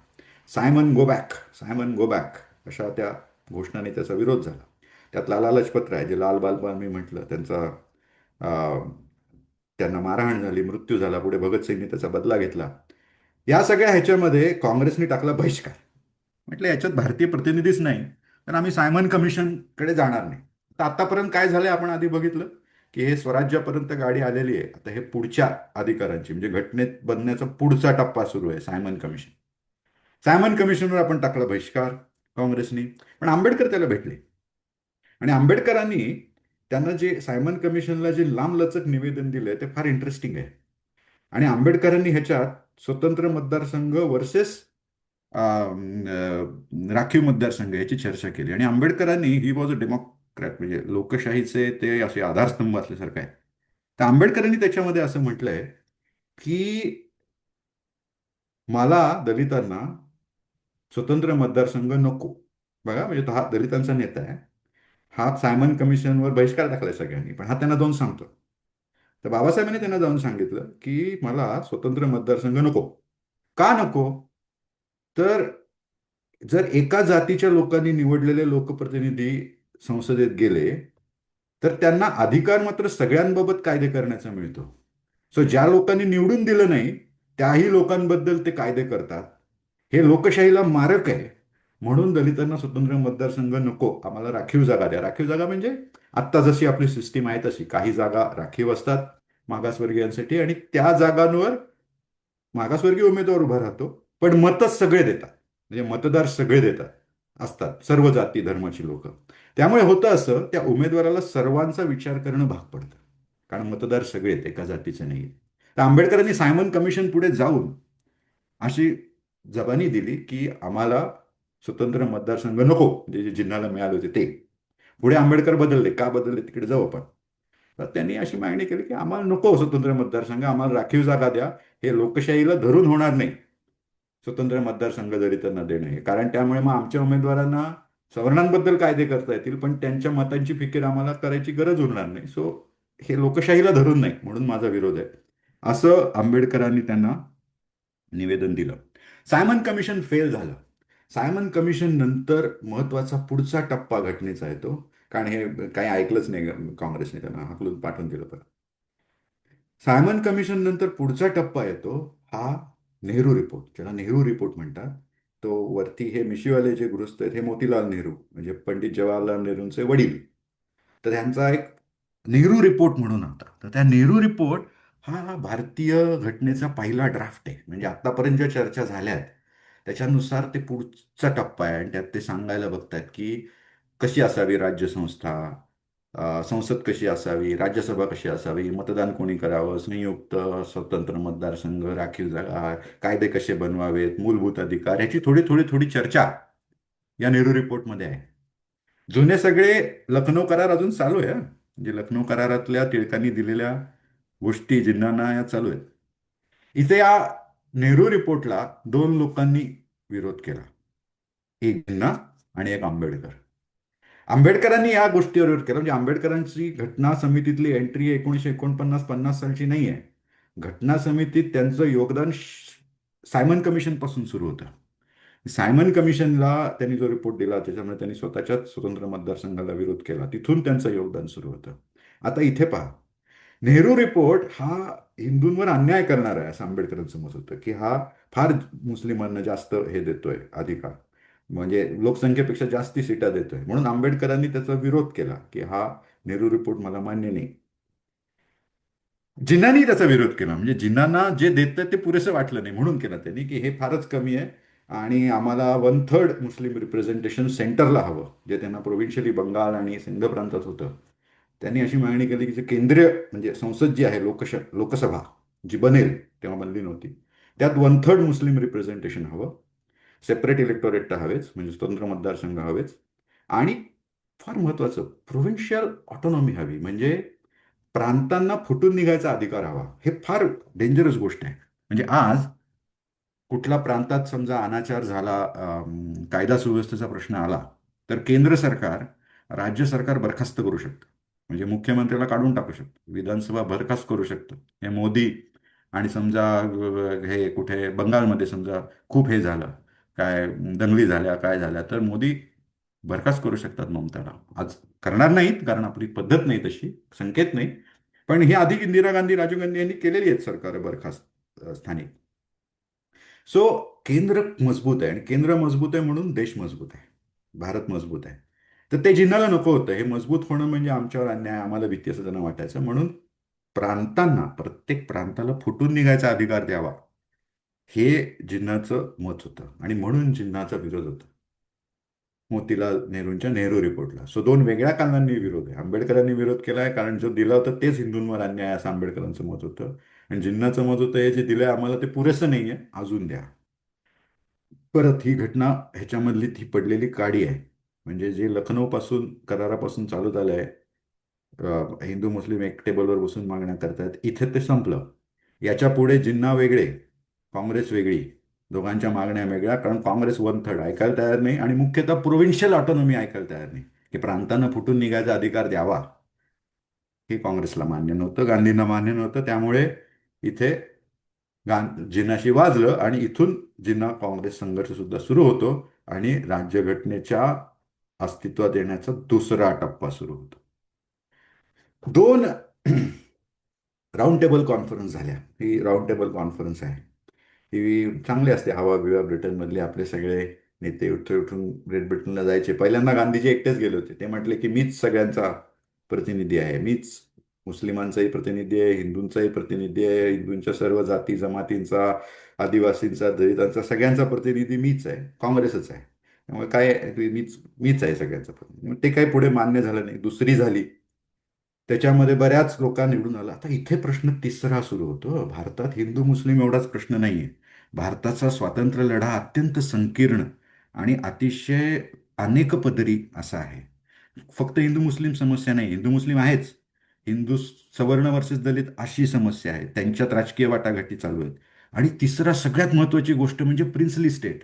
Simon go back, Simon go back अशा त्या घोषणाने त्याचा विरोध झाला. त्यात लाला लजपत राय, जे लाल बाल मी म्हटलं, त्यांचा अं, त्यांना मारहाण झाली, मृत्यू झाला, पुढे भगतसिंगने त्याचा बदला घेतला. या सगळ्या ह्याच्यामध्ये काँग्रेसने टाकला बहिष्कार. म्हटलं याच्यात भारतीय प्रतिनिधीच नाही, तर आम्ही सायमन कमिशनकडे जाणार नाही. तर आतापर्यंत काय झालंय आपण आधी बघितलं, की हे स्वराज्यापर्यंत गाडी आलेली आहे. आता हे पुढच्या अधिकारांची म्हणजे घटनेत बनण्याचा पुढचा टप्पा सुरू आहे, सायमन कमिशन. सायमन कमिशनवर आपण टाकला बहिष्कार काँग्रेसनी. पण आंबेडकर त्याला भेटले आणि आंबेडकरांनी त्यांना जे सायमन कमिशनला जे लांबलचक निवेदन दिलंय ते फार इंटरेस्टिंग आहे. आणि आंबेडकरांनी ह्याच्यात स्वतंत्र मतदारसंघ वर्सेस राखीव मतदारसंघ याची चर्चा केली. आणि आंबेडकरांनी, ही वॉज अ डेमोक्रॅट, म्हणजे लोकशाहीचे ते असे आधारस्तंभ असल्यासारखे आहे. तर आंबेडकरांनी त्याच्यामध्ये असं म्हटलंय की मला दलितांना स्वतंत्र मतदारसंघ नको. बघा, म्हणजे तो हा दलितांचा नेता आहे. हा सायमन कमिशनवर बहिष्कार टाकलाय सगळ्यांनी, पण हा त्यांना जाऊन सांगतो. तर बाबासाहेबांनी त्यांना जाऊन सांगितलं की मला स्वतंत्र मतदारसंघ नको. का नको? तर जर एका जातीच्या लोकांनी निवडलेले लोकप्रतिनिधी संसदेत गेले, तर त्यांना अधिकार मात्र सगळ्यांबाबत कायदे करण्याचा मिळतो. सो ज्या लोकांनी निवडून दिलं नाही, त्याही लोकांबद्दल ते कायदे करतात. हे लोकशाहीला मारक आहे. म्हणून दलितांना स्वतंत्र मतदारसंघ नको, आम्हाला राखीव जागा द्या. राखीव जागा म्हणजे आत्ता जशी आपली सिस्टीम आहे तशी काही जागा राखीव असतात मागासवर्गीयांसाठी, आणि त्या जागांवर मागासवर्गीय उमेदवार उभा राहतो, पण मतं सगळे देतात. म्हणजे मतदार सगळे देतात, असतात सर्व जाती धर्माची लोक. त्यामुळे होतं असं, त्या उमेदवाराला सर्वांचा विचार करणं भाग पडतं, कारण मतदार सगळे आहेत, एका जातीचे नाही. तर आंबेडकरांनी सायमन कमिशन पुढे जाऊन अशी जबानी दिली की आम्हाला स्वतंत्र मतदारसंघ नको, म्हणजे जे जिन्हाला मिळाले होते ते. पुढे आंबेडकर बदलले, का बदलले तिकडे जाऊ आपण. तर त्यांनी अशी मागणी केली की आम्हाला नको स्वतंत्र मतदारसंघ, आम्हाला राखीव जागा द्या. हे लोकशाहीला धरून होणार नाही स्वतंत्र मतदारसंघ जरी त्यांना देणं हे, कारण त्यामुळे मग आमच्या उमेदवारांना सवर्णांबद्दल कायदे करता येतील, पण त्यांच्या मतांची फिकीर आम्हाला करायची गरज उरणार नाही. सो हे लोकशाहीला धरून नाही, म्हणून माझा विरोध आहे, असं आंबेडकरांनी त्यांना निवेदन दिलं. सायमन कमिशन फेल झालं. सायमन कमिशन नंतर महत्वाचा पुढचा टप्पा घटनेचा येतो, कारण हे काही ऐकलंच नाही काँग्रेसने, त्यांना हाकलून पाठवून दिलं परत. सायमन कमिशन नंतर पुढचा टप्पा येतो, हा नेहरू रिपोर्ट, ज्याला नेहरू रिपोर्ट म्हणतात. तो वरती हे मिशीवाले जे गृहस्थ आहेत हे मोतीलाल नेहरू, म्हणजे पंडित जवाहरलाल नेहरूंचे वडील. तर त्यांचा एक नेहरू रिपोर्ट म्हणून होता. तर त्या नेहरू रिपोर्ट हा भारतीय घटनेचा पहिला ड्राफ्ट आहे. म्हणजे आतापर्यंत ज्या चर्चा झाल्या आहेत त्याच्यानुसार ते पुढचा टप्पा आहे, आणि त्यात ते सांगायला बघतात की कशी असावी राज्यसंस्था, संसद कशी असावी, राज्यसभा कशी असावी, मतदान कोणी करावं, संयुक्त स्वतंत्र मतदारसंघ, राखीव जागा, कायदे कसे बनवावेत, मूलभूत अधिकार, ह्याची थोडी थोडी थोडी चर्चा या नेहरू रिपोर्टमध्ये आहे. जुने सगळे लखनौ करार अजून चालू आहे, म्हणजे लखनौ करारातल्या टिळकांनी दिलेल्या गोष्टी जिन्नांना या चालू आहेत. इथे या नेहरू रिपोर्टला दोन लोकांनी विरोध केला, एक जिन्ना आणि एक आंबेडकर. आंबेडकरांनी या गोष्टीवर विरोध केला, म्हणजे आंबेडकरांची घटना समितीतली एंट्री 1949-50 सालची नाही आहे. घटना समितीत त्यांचं योगदान सायमन कमिशन पासून सुरू होतं. सायमन कमिशनला त्यांनी जो रिपोर्ट दिला त्याच्यामुळे त्यांनी स्वतःच्याच स्वतंत्र मतदारसंघाला विरोध केला, तिथून त्यांचं योगदान सुरू होतं. आता इथे पहा, नेहरू रिपोर्ट हा हिंदूंवर अन्याय करणार आहे असं आंबेडकरांचं मत होतं, की हा फार मुस्लिमांना जास्त हे देतोय अधिकार, म्हणजे लोकसंख्येपेक्षा जास्ती सीटा देतोय. म्हणून आंबेडकरांनी त्याचा विरोध केला की हा नेहरू रिपोर्ट मला मान्य नाही. जिन्नांनी त्याचा विरोध केला, म्हणजे जिन्नांना जे देतं ते पुरेसं वाटलं नाही, म्हणून केला त्यांनी की हे फारच कमी आहे, आणि आम्हाला 1/3 मुस्लिम रिप्रेझेंटेशन सेंटरला हवं, जे त्यांना प्रोव्हिन्शियली बंगाल आणि सिंध प्रांतात होतं. त्यांनी अशी मागणी केली की जे केंद्रीय म्हणजे संसद जी आहे, लोकसभा जी बनेल, तेव्हा बनली नव्हती, त्यात 1/3 मुस्लिम रिप्रेझेंटेशन हवं, सेपरेट इलेक्टोरेट तर हवेच, म्हणजे स्वतंत्र मतदारसंघ हवेच, आणि फार महत्वाचं प्रोव्हिन्शियल ऑटोनॉमी हवी, म्हणजे प्रांतांना फुटून निघायचा अधिकार हवा. हे फार डेंजरस गोष्ट आहे. म्हणजे आज कुठल्या प्रांतात समजा अनाचार झाला, कायदा सुव्यवस्थेचा प्रश्न आला, तर केंद्र सरकार राज्य सरकार बरखास्त करू शकतं, म्हणजे मुख्यमंत्र्याला काढून टाकू शकतं, विधानसभा बरखास्त करू शकतं. हे मोदी, आणि समजा हे कुठे बंगालमध्ये समजा खूप हे झालं, काय दंगली झाल्या, काय झाल्या, तर मोदी बरखास्त करू शकतात ममताला. आज करणार नाहीत, कारण आपली पद्धत नाही तशी, संकेत नाही. पण ही आधी इंदिरा गांधी, राजीव गांधी यांनी केलेली आहेत सरकार बरखास्त स्थानिक. सो केंद्र मजबूत आहे, आणि केंद्र मजबूत आहे म्हणून देश मजबूत आहे, भारत मजबूत आहे. तर ते जिन्हाला नको होतं, हे मजबूत होणं म्हणजे आमच्यावर अन्याय, आम्हाला भीती, असं त्यांना वाटायचं. म्हणून प्रांतांना, प्रत्येक प्रांताला फुटून निघायचा अधिकार द्यावा, हे जिन्नाचं मत होतं, आणि म्हणून जिन्नाचा विरोध होता मोतीलाल नेहरूंच्या नेहरू रिपोर्टला. सो दोन वेगळ्या कारणांनी विरोध आहे. आंबेडकरांनी विरोध केलाय कारण जो दिला होता तेच हिंदूंवर अन्याय आहे, असं आंबेडकरांचं मत होतं. आणि जिन्नाचं मत होतं हे जे दिलंय आम्हाला ते पुरेसं नाहीये, अजून द्या. परत ही घटना, ह्याच्यामधली ती पडलेली काडी आहे, म्हणजे जे लखनौ पासून करारापासून चालू झालंय, हिंदू मुस्लिम एक टेबलवर बसून मागण्या करतायत, इथे ते संपलं. याच्या पुढे जिन्ना वेगळे, काँग्रेस वेगळी, दोघांच्या मागण्या वेगळ्या, कारण काँग्रेस वन थर्ड ऐकायला तयार नाही आणि मुख्यतः प्रोव्हिन्शियल ऑटोनॉमी ऐकायला तयार नाही, की प्रांतानं फुटून निघायचा अधिकार द्यावा. हे काँग्रेसला मान्य नव्हतं, गांधींना मान्य नव्हतं. त्यामुळे इथे जिन्नाशी वाजलं आणि इथून जिन्ना काँग्रेस संघर्ष सुद्धा सुरू होतो आणि राज्यघटनेच्या अस्तित्वात येण्याचा दुसरा टप्पा सुरू होतो. दोन राऊंड टेबल कॉन्फरन्स झाल्या. ही राऊंड टेबल कॉन्फरन्स आहे, ही चांगली असते. हवा बिवा ब्रिटनमधले आपले सगळे नेते उठून उठून ग्रेट ब्रिटनला जायचे. पहिल्यांदा गांधीजी एकटेच गेले होते. ते म्हटले की मीच सगळ्यांचा प्रतिनिधी आहे, मीच मुस्लिमांचाही प्रतिनिधी आहे, हिंदूंचाही प्रतिनिधी आहे, हिंदूंच्या सर्व जाती जमातींचा, आदिवासींचा, दलितांचा, सगळ्यांचा प्रतिनिधी मीच आहे, काँग्रेसच आहे. त्यामुळे काय आहे, मीच मीच आहे सगळ्यांचा प्रतिनिधी. मग ते काही पुढे मान्य झालं नाही. दुसरी झाली, त्याच्यामध्ये बऱ्याच लोकांना निवडून आला. आता इथे प्रश्न तिसरा सुरू होतो. भारतात हिंदू मुस्लिम एवढाच प्रश्न नाहीये. भारताचा स्वातंत्र्य लढा अत्यंत संकीर्ण आणि अतिशय अनेक पदरी असा आहे. फक्त हिंदू मुस्लिम समस्या नाही, हिंदू मुस्लिम आहेच, हिंदू सवर्ण वर्सेस दलित अशी समस्या आहे, त्यांच्यात राजकीय वाटाघाटी चालू आहेत. आणि तिसरा सगळ्यात महत्वाची गोष्ट म्हणजे प्रिन्सली स्टेट.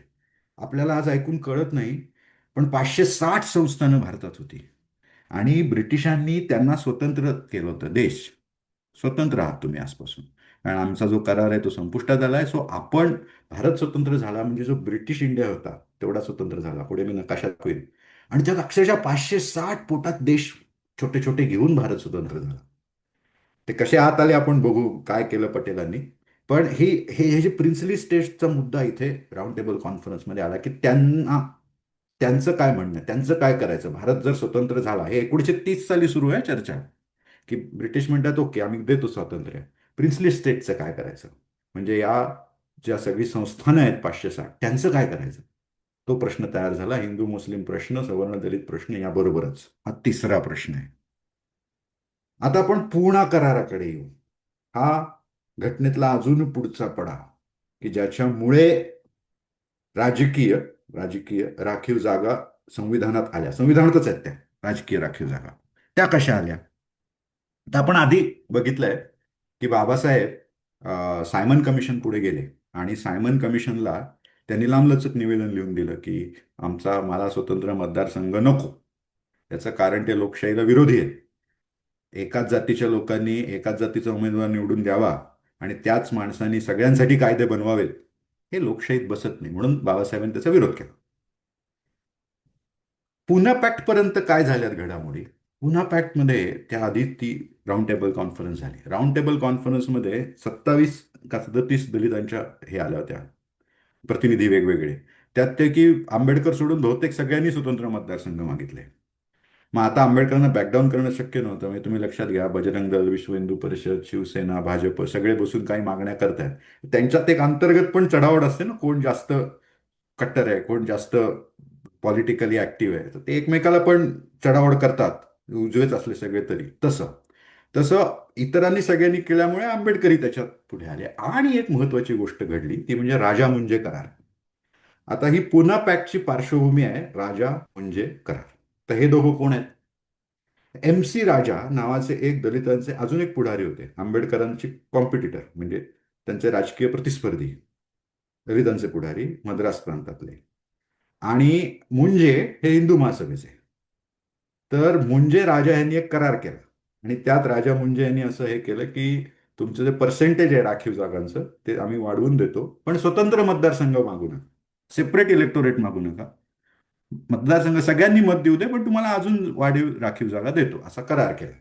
आपल्याला आज ऐकून कळत नाही, पण 560 संस्थानं भारतात होती आणि ब्रिटिशांनी त्यांना स्वतंत्र केलं होतं. देश स्वतंत्र आहात तुम्ही आजपासून, कारण आमचा जो करार आहे तो संपुष्टात आलाय. सो आपण, भारत स्वतंत्र झाला म्हणजे जो ब्रिटिश इंडिया होता तेवढा स्वतंत्र झाला. पुढे मी नकाशात होईल. आणि त्यात अक्षरशः 560 पोटात देश छोटे छोटे घेऊन भारत स्वतंत्र झाला. ते कसे आत आले आपण बघू, काय केलं पटेलांनी. पण हे जे प्रिन्सली स्टेट्सचा मुद्दा इथे राऊंड टेबल कॉन्फरन्समध्ये आला, की त्यांना, त्यांचं काय म्हणणं आहे, त्यांचं काय करायचं. भारत जर स्वतंत्र झाला, हे 1930 साली सुरू आहे चर्चा, की ब्रिटिश म्हणतात ओके आम्ही देतो स्वातंत्र्य, प्रिन्सली स्टेटचं काय करायचं. म्हणजे या ज्या सगळी संस्थानं आहेत 560, त्यांचं काय करायचं. तो प्रश्न तयार झाला. हिंदू मुस्लिम प्रश्न, सवर्ण दलित प्रश्न याबरोबरच हा तिसरा प्रश्न आहे. आता आपण पूना कराराकडे येऊ. हा घटनेतला अजून पुढचा पडाव, की ज्याच्यामुळे राजकीय राजकीय राखीव जागा संविधानात आल्या. संविधानातच आहेत त्या राजकीय राखीव जागा. त्या कशा आल्या? तर आपण आधी बघितलंय की बाबासाहेब सायमन कमिशन पुढे गेले आणि सायमन कमिशनला त्यांनी लांबलचक निवेदन लिहून दिलं की आमचा, मला स्वतंत्र मतदारसंघ नको. त्याचं कारण ते लोकशाहीला विरोधी आहे. एकाच जातीच्या लोकांनी एकाच जातीचा उमेदवार निवडून द्यावा आणि त्याच माणसांनी सगळ्यांसाठी कायदे बनवावेत, हे लोकशाहीत बसत नाही. म्हणून बाबासाहेबांनी त्याचा विरोध केला. पुना पॅक्ट पर्यंत काय झाल्यात घडामोडी? पुना पॅक्टमध्ये त्याआधी ती राऊंड टेबल कॉन्फरन्स झाली. राऊंड टेबल कॉन्फरन्समध्ये 27 का 37 दलितांच्या हे आल्या होत्या, प्रतिनिधी वेगवेगळे. त्यापैकी आंबेडकर सोडून बहुतेक सगळ्यांनी स्वतंत्र मतदारसंघ मागितले. मग आता आंबेडकरांना बॅकडाऊन करणं शक्य नव्हतं. म्हणजे तुम्ही लक्षात घ्या, बजरंग दल, विश्व हिंदू परिषद, शिवसेना, भाजप सगळे बसून काही मागण्या करतायत. त्यांच्यात एक अंतर्गत पण चढावड असते ना, कोण जास्त कट्टर आहे, कोण जास्त पॉलिटिकली ऍक्टिव्ह आहे. तर ते एकमेकाला पण चढावड करतात, उजवेच असले सगळे तरी. तसं तसं इतरांनी सगळ्यांनी केल्यामुळे आंबेडकरी त्याच्यात पुढे आले. आणि एक महत्वाची गोष्ट घडली ती म्हणजे राजा मुंजे करार. आता ही पुना पॅक्टची पार्श्वभूमी आहे राजा मुंजे करार. तर हे दोघं कोण आहेत? एम सी राजा नावाचे एक दलितांचे अजून एक पुढारी होते, आंबेडकरांचे कॉम्पिटिटर, म्हणजे त्यांचे राजकीय प्रतिस्पर्धी, दलितांचे पुढारी मद्रास प्रांतातले. आणि मुंजे हे हिंदू महासभेचे. तर मुंजे राजा यांनी एक करार केला आणि त्यात राजा मुंजे यांनी असं हे केलं की तुमचं जे पर्सेंटेज आहे राखीव जागांचं ते आम्ही वाढवून देतो, पण स्वतंत्र मतदारसंघ मागू नका, सेपरेट इलेक्टोरेट मागू नका. मतदारसंघ सगळ्यांनी मत देऊ दे, पण तुम्हाला अजून वाढीव राखीव जागा देतो, असा करार केला.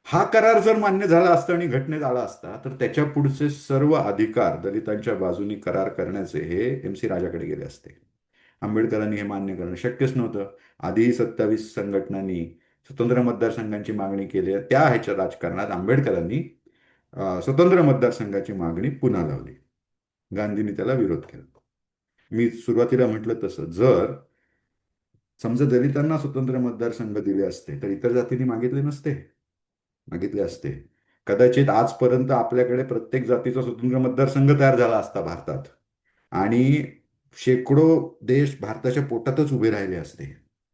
हा करार जर मान्य झाला असता आणि घटनेत आला असता तर त्याच्या पुढचे सर्व अधिकार दलितांच्या बाजूनी करार करण्याचे हे एम सी राजाकडे गेले असते. आंबेडकरांनी हे मान्य करणं शक्यच नव्हतं. आधीही 27 संघटनांनी स्वतंत्र मतदारसंघांची मागणी केली आहे. त्या ह्याच्या राजकारणात आंबेडकरांनी स्वतंत्र मतदारसंघाची मागणी पुन्हा लावली. गांधींनी त्याला विरोध केला. मी सुरुवातीला म्हटलं तसं, जर समजा दलितांना स्वतंत्र मतदारसंघ दिले असते तर इतर जातींनी मागितले नसते, मागितले असते. कदाचित आजपर्यंत आपल्याकडे प्रत्येक जातीचा स्वतंत्र मतदारसंघ तयार झाला असता भारतात आणि शेकडो देश भारताच्या पोटातच उभे राहिले असते.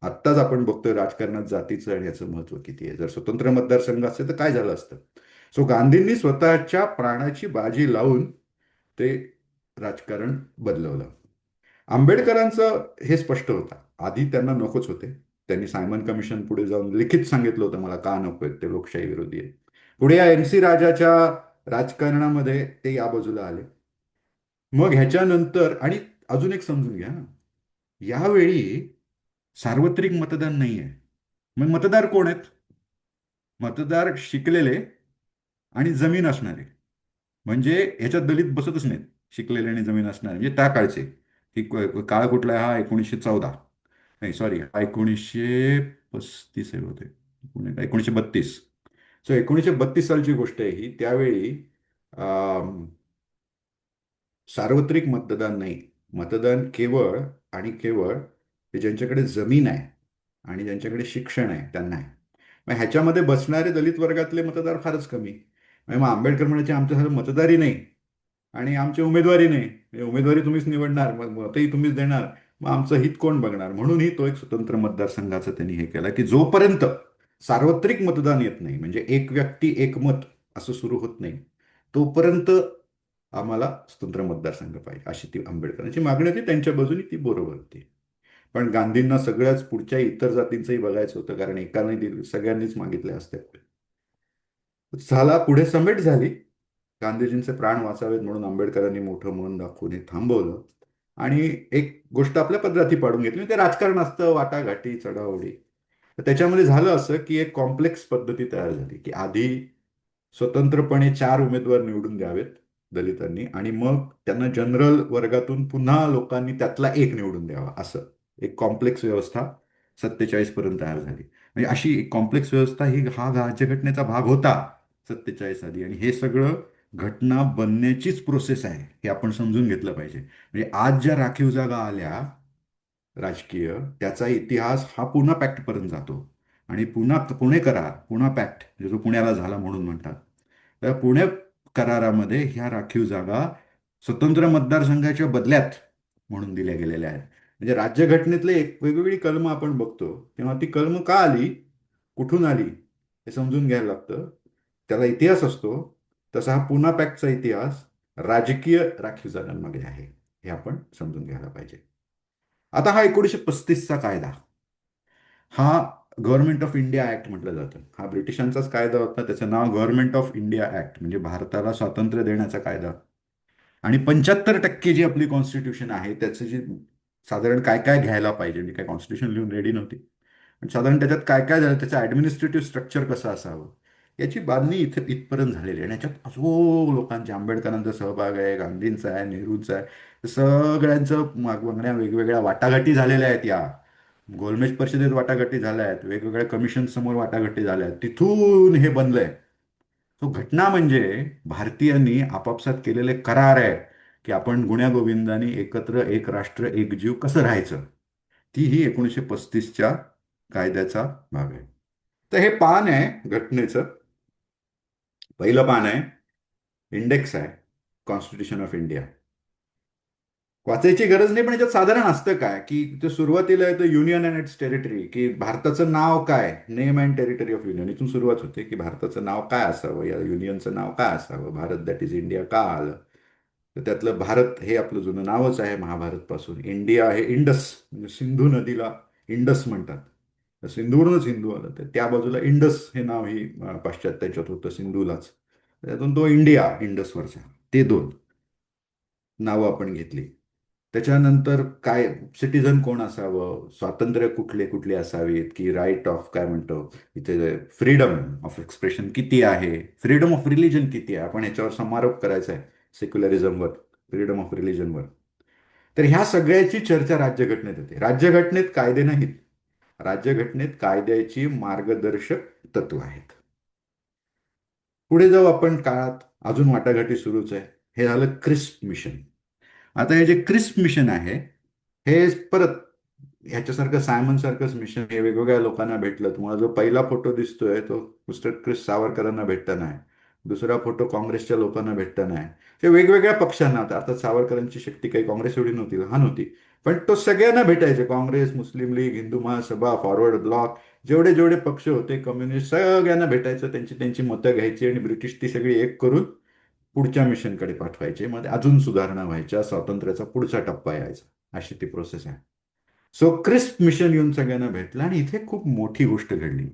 आत्ताच आपण बघतोय राजकारणात जातीचं आणि याचं महत्व किती आहे. जर स्वतंत्र मतदारसंघ असते तर काय झालं असतं. सो गांधींनी स्वतःच्या प्राणाची बाजी लावून ते राजकारण बदलवलं. आंबेडकरांचं हे स्पष्ट होतं. आधी त्यांना नकोच होते. त्यांनी सायमन कमिशन पुढे जाऊन लिखित सांगितलं होतं मला का नको आहेत, ते लोकशाही विरोधी आहे. पुढे या एम सी राजाच्या राजकारणामध्ये ते या बाजूला आले. मग ह्याच्यानंतर आणि अजून एक समजून घ्या ना, यावेळी सार्वत्रिक मतदान नाही आहे. मग मतदार कोण आहेत? मतदार शिकलेले आणि जमीन असणारे. म्हणजे ह्याच्यात दलित बसतच नाहीत. शिकलेले आणि जमीन असणारे म्हणजे त्या काळचे. की काळ कुठला आहे? हा 1914, नाही सॉरी, हा 1935 आहे होते, 1932. सो 1932 सालची गोष्ट आहे ही. त्यावेळी सार्वत्रिक मतदान नाही. मतदान केवळ आणि केवळ ते ज्यांच्याकडे जमीन आहे आणि ज्यांच्याकडे शिक्षण आहे त्यांना आहे. मग ह्याच्यामध्ये बसणारे दलित वर्गातले मतदार फारच कमी. मग आंबेडकर म्हणायचे आमच्यासाठी मतदारी नाही आणि आमची उमेदवारी नाही. म्हणजे उमेदवारी तुम्हीच निवडणार, मग मतही तुम्हीच देणार, मग आमचं हित कोण बघणार. म्हणूनही तो एक स्वतंत्र मतदारसंघाचं त्यांनी हे केलं की जोपर्यंत सार्वत्रिक मतदान येत नाही, म्हणजे एक व्यक्ती एक मत असं सुरू होत नाही, तोपर्यंत आम्हाला स्वतंत्र मतदारसंघ पाहिजे, अशी ती आंबेडकरांची मागणी होती. त्यांच्या बाजूनी ती बरोबर होती. पण गांधींना सगळ्याच पुढच्या इतर जातींचंही बघायचं होतं, कारण एकाने दिलं सगळ्यांनीच मागितले असते. झाला, पुढे समेट झाली. गांधीजींचे प्राण वाचावेत म्हणून आंबेडकरांनी मोठं मन दाखवून हे थांबवलं. आणि एक गोष्ट आपल्या पदराती पाडून घेतली. ते राजकारण असतं, वाटाघाटी, चढाओढी. तर त्याच्यामध्ये झालं असं की एक कॉम्प्लेक्स पद्धती तयार झाली की आधी स्वतंत्रपणे 4 उमेदवार निवडून द्यावेत दलितांनी, आणि मग त्यांना जनरल वर्गातून पुन्हा लोकांनी त्यातला एक निवडून द्यावा, असं एक कॉम्प्लेक्स व्यवस्था 47 पर्यंत तयार झाली. म्हणजे अशी एक कॉम्प्लेक्स व्यवस्था ही हा राज्यघटनेचा भाग होता 47 आधी. आणि हे सगळं घटना बनण्याचीच प्रोसेस आहे, हे आपण समजून घेतलं पाहिजे. म्हणजे आज ज्या राखीव जागा आल्या राजकीय, त्याचा इतिहास हा पुणे पॅक्ट पर्यंत जातो. आणि पुणे करार, पुणे पॅक्ट जो पुण्याला झाला म्हणून म्हणतात, तर पुणे करारामध्ये ह्या राखीव जागा स्वतंत्र मतदारसंघाच्या बदल्यात म्हणून दिल्या गेलेल्या आहेत. म्हणजे राज्यघटनेतले एक वेगवेगळी कलमं आपण बघतो, तेव्हा ती कलमं का आली, कुठून आली, हे समजून घ्यायला लागतं. त्याला इतिहास असतो. तसा हा पुणे पॅक्टचा इतिहास राजकीय राखीव जागांमध्ये आहे, हे आपण समजून घ्यायला पाहिजे. आता हा 1935चा कायदा, हा गव्हर्नमेंट ऑफ इंडिया ऍक्ट म्हटलं जातं. हा ब्रिटिशांचाच कायदा होता. त्याचं नाव गव्हर्नमेंट ऑफ इंडिया ऍक्ट, म्हणजे भारताला स्वातंत्र्य देण्याचा कायदा. आणि 75% जी आपली कॉन्स्टिट्यूशन आहे त्याचं जी साधारण काय काय घ्यायला पाहिजे, म्हणजे काय कॉन्स्टिट्यूशन लिहून रेडी नव्हती, पण साधारण त्याच्यात काय काय झालं, त्याचं ऍडमिनिस्ट्रेटिव्ह स्ट्रक्चर कसं असावं, याची बांधणी इथे इथपर्यंत झालेली आहे. आणि याच्यात असो लोकांचे, आंबेडकरांचा सहभाग आहे, गांधींचा आहे, नेहरूंचा आहे. सगळ्यांचं मागण्या वेगवेगळ्या वाटाघाटी झालेल्या आहेत. या गोलमेज परिषदेत वाटाघाटी झाल्या आहेत, वेगवेगळ्या कमिशन समोर वाटाघाटी झाल्या आहेत, तिथून हे बनलंय. तो घटना म्हणजे भारतीयांनी आपापसात केलेले करार आहे की आपण गुण्यागोविंदाने एकत्र, एक राष्ट्र, एक जीव कसं राहायचं. तीही 1935च्या कायद्याचा भाग आहे. तर हे पान आहे घटनेचं. पहिलं पान आहे, इंडेक्स आहे, कॉन्स्टिट्यूशन ऑफ इंडिया. वाचायची गरज नाही, पण याच्यात साधारण असतं काय की ते सुरुवातीला येतं युनियन अँड इट्स टेरिटरी, की भारताचं नाव काय, name and territory of union, इथून सुरुवात होते की भारताचं नाव काय असावं, या युनियनचं नाव काय असावं, भारत दॅट इज इंडिया का आलं. तर त्यातलं भारत हे आपलं जुनं नावच आहे महाभारत पासून. इंडिया हे इंडस, म्हणजे सिंधू नदीला इंडस म्हणतात. तर सिंधूवरूनच हिंदू आलं, तर त्या बाजूला इंडस हे नाव ही पाश्चात्याच्यात होतं सिंधूलाच. त्यातून तो इंडिया, इंडसवरचा, ते दोन नावं आपण घेतली. त्याच्यानंतर काय, सिटीझन कोण असावं, स्वातंत्र्य कुठले कुठले असावेत, की राईट ऑफ काय म्हणतो इथे, फ्रीडम ऑफ एक्सप्रेशन किती आहे, फ्रीडम ऑफ रिलीजन किती आहे. आपण ह्याच्यावर समारोप करायचा आहे सेक्युलरिझमवर, फ्रीडम ऑफ रिलीजनवर. तर ह्या सगळ्याची चर्चा राज्यघटनेत होते. राज्यघटनेत कायदे नाहीत, राज्यघटनेत कायद्याची मार्गदर्शक तत्व आहेत. पुढे जाऊ आपण काळात, अजून वाटाघाटी सुरूच आहे. हे झालं क्रिस्प मिशन. आता हे जे क्रिस्प मिशन आहे, हे परत ह्याच्यासारखं सायमन सारखंच मिशन हे वेगवेगळ्या लोकांना भेटलं. तुम्हाला जो पहिला फोटो दिसतोय तो मिस्टर क्रिस सावरकरांना भेटताना आहे. दुसरा फोटो काँग्रेसच्या लोकांना भेटताना आहे. ते वेगवेगळ्या पक्षांना, अर्थात सावरकरांची शक्ती काही काँग्रेस एवढी नव्हती, लहान होती, पण तो सगळ्यांना भेटायचे, काँग्रेस, मुस्लिम league, Hindu Mahasabha, forward block, जेवढे जेवढे पक्ष होते, कम्युनिस्ट, सगळ्यांना भेटायचं, त्यांची त्यांची मतं घ्यायची आणि ब्रिटिश ती सगळी एक करून पुढच्या मिशनकडे पाठवायचे. मध्ये अजून सुधारणा व्हायच्या, स्वातंत्र्याचा पुढचा टप्पा यायचा. अशी ती प्रोसेस आहे. सो क्रिस्प मिशन येऊन सगळ्यांना भेटलं आणि इथे खूप मोठी गोष्ट घडली.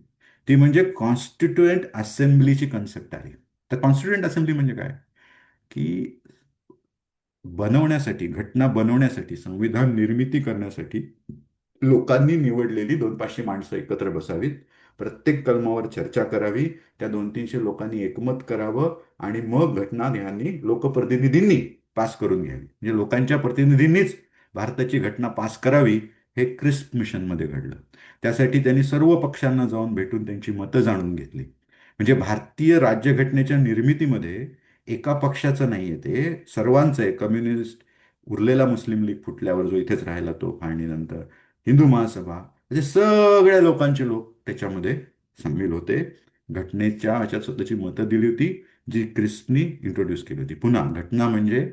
ती म्हणजे कॉन्स्टिट्युएंट असेंब्लीची कन्सेप्ट आली. तर कॉन्स्टिट्युएंट असेंब्ली म्हणजे काय? की बनवण्यासाठी, घटना बनवण्यासाठी, संविधान निर्मिती करण्यासाठी लोकांनी निवडलेली 200-500 माणसं एकत्र बसावीत. प्रत्येक कलमावर चर्चा करावी. त्या 200-300 लोकांनी एकमत करावं आणि मग घटना ह्यांनी लोकप्रतिनिधींनी पास करून घ्यावी. म्हणजे लोकांच्या प्रतिनिधींनीच भारताची घटना पास करावी. हे क्रिस्प मिशनमध्ये घडलं. त्यासाठी त्यांनी सर्व पक्षांना जाऊन भेटून त्यांची मतं जाणून घेतली. म्हणजे भारतीय राज्यघटनेच्या निर्मितीमध्ये एका पक्षाचं नाहीये, ते सर्वांचं आहे. कम्युनिस्ट, उरलेला मुस्लिम लीग फुटल्यावर जो इथेच राहिला तो फाळणीनंतर, हिंदू महासभा, म्हणजे सगळ्या लोकांचे लोक त्याच्यामध्ये सामील होते. घटनेच्या ह्याच्यात स्वतःची मतं दिली होती, जी क्रिस्पनी इंट्रोड्यूस केली होती. पुन्हा घटना म्हणजे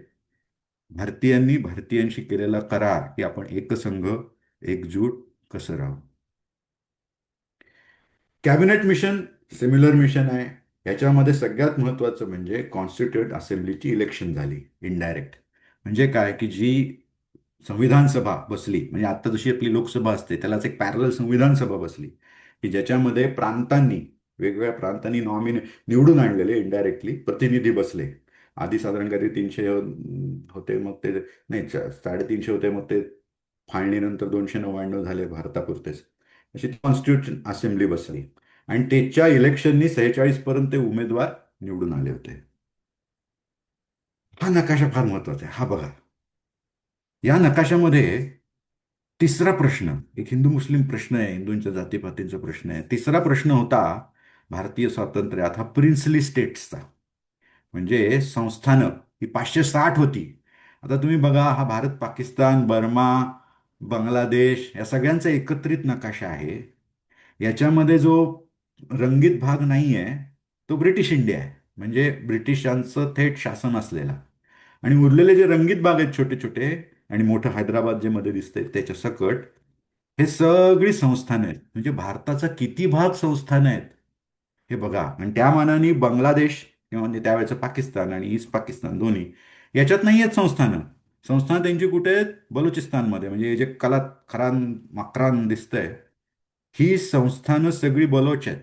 भारतीयांनी भारतीयांशी केलेला करार, की आपण एकसंघ, एकजूट कसं राहू. कॅबिनेट मिशन सिमिलर मिशन आहे. याच्यामध्ये सगळ्यात महत्वाचं म्हणजे कॉन्स्टिट्युएंट असेंब्लीची इलेक्शन झाली, इनडायरेक्ट. म्हणजे काय, की जी संविधान सभा बसली, म्हणजे आता जशी आपली लोकसभा असते त्यालाच एक पॅरल संविधान सभा बसली, की ज्याच्यामध्ये प्रांतांनी, वेगवेगळ्या प्रांतांनी निवडून आणलेले इनडायरेक्टली प्रतिनिधी बसले. आधी साधारण काहीतरी 300 होते, मग ते, नाही, 350 होते, मग ते फाळणीनंतर 299 झाले भारतापुरतेच. अशी कॉन्स्टिट्यूशन असेंब्ली बसली आणि त्याच्या इलेक्शननी 46 पर्यंत ते उमेदवार निवडून आले होते. हा नकाशा फार महत्वाचा आहे. हा बघा, या नकाशामध्ये तिसरा प्रश्न, एक हिंदू मुस्लिम प्रश्न आहे, हिंदूंच्या जातीपातींचा प्रश्न आहे. तिसरा प्रश्न होता भारतीय स्वातंत्र्यात हा प्रिन्सली स्टेट्सचा, म्हणजे संस्थानं, ही 560 होती. आता तुम्ही बघा, हा भारत, पाकिस्तान, बर्मा, बांगलादेश या सगळ्यांचा एकत्रित नकाशा आहे. याच्यामध्ये जो रंगीत भाग नाही आहे तो ब्रिटिश इंडिया आहे, म्हणजे ब्रिटिशांचं थेट शासन असलेला. आणि उरलेले जे रंगीत भाग आहेत छोटे छोटे, आणि मोठं हैदराबाद जे मध्ये दिसतंय त्याच्या सकट, हे सगळी संस्थानं आहेत. म्हणजे भारताचा किती भाग संस्थानं आहेत हे बघा. आणि त्या मानाने बांगलादेश किंवा म्हणजे त्यावेळेचं पाकिस्तान आणि ईस्ट पाकिस्तान दोन्ही, याच्यात नाही आहेत संस्थानं. संस्थानं त्यांची कुठे आहेत? बलुचिस्तानमध्ये. म्हणजे हे जे कलात खरान मकरान दिसतंय, ही संस्थानं सगळी बलोच आहेत.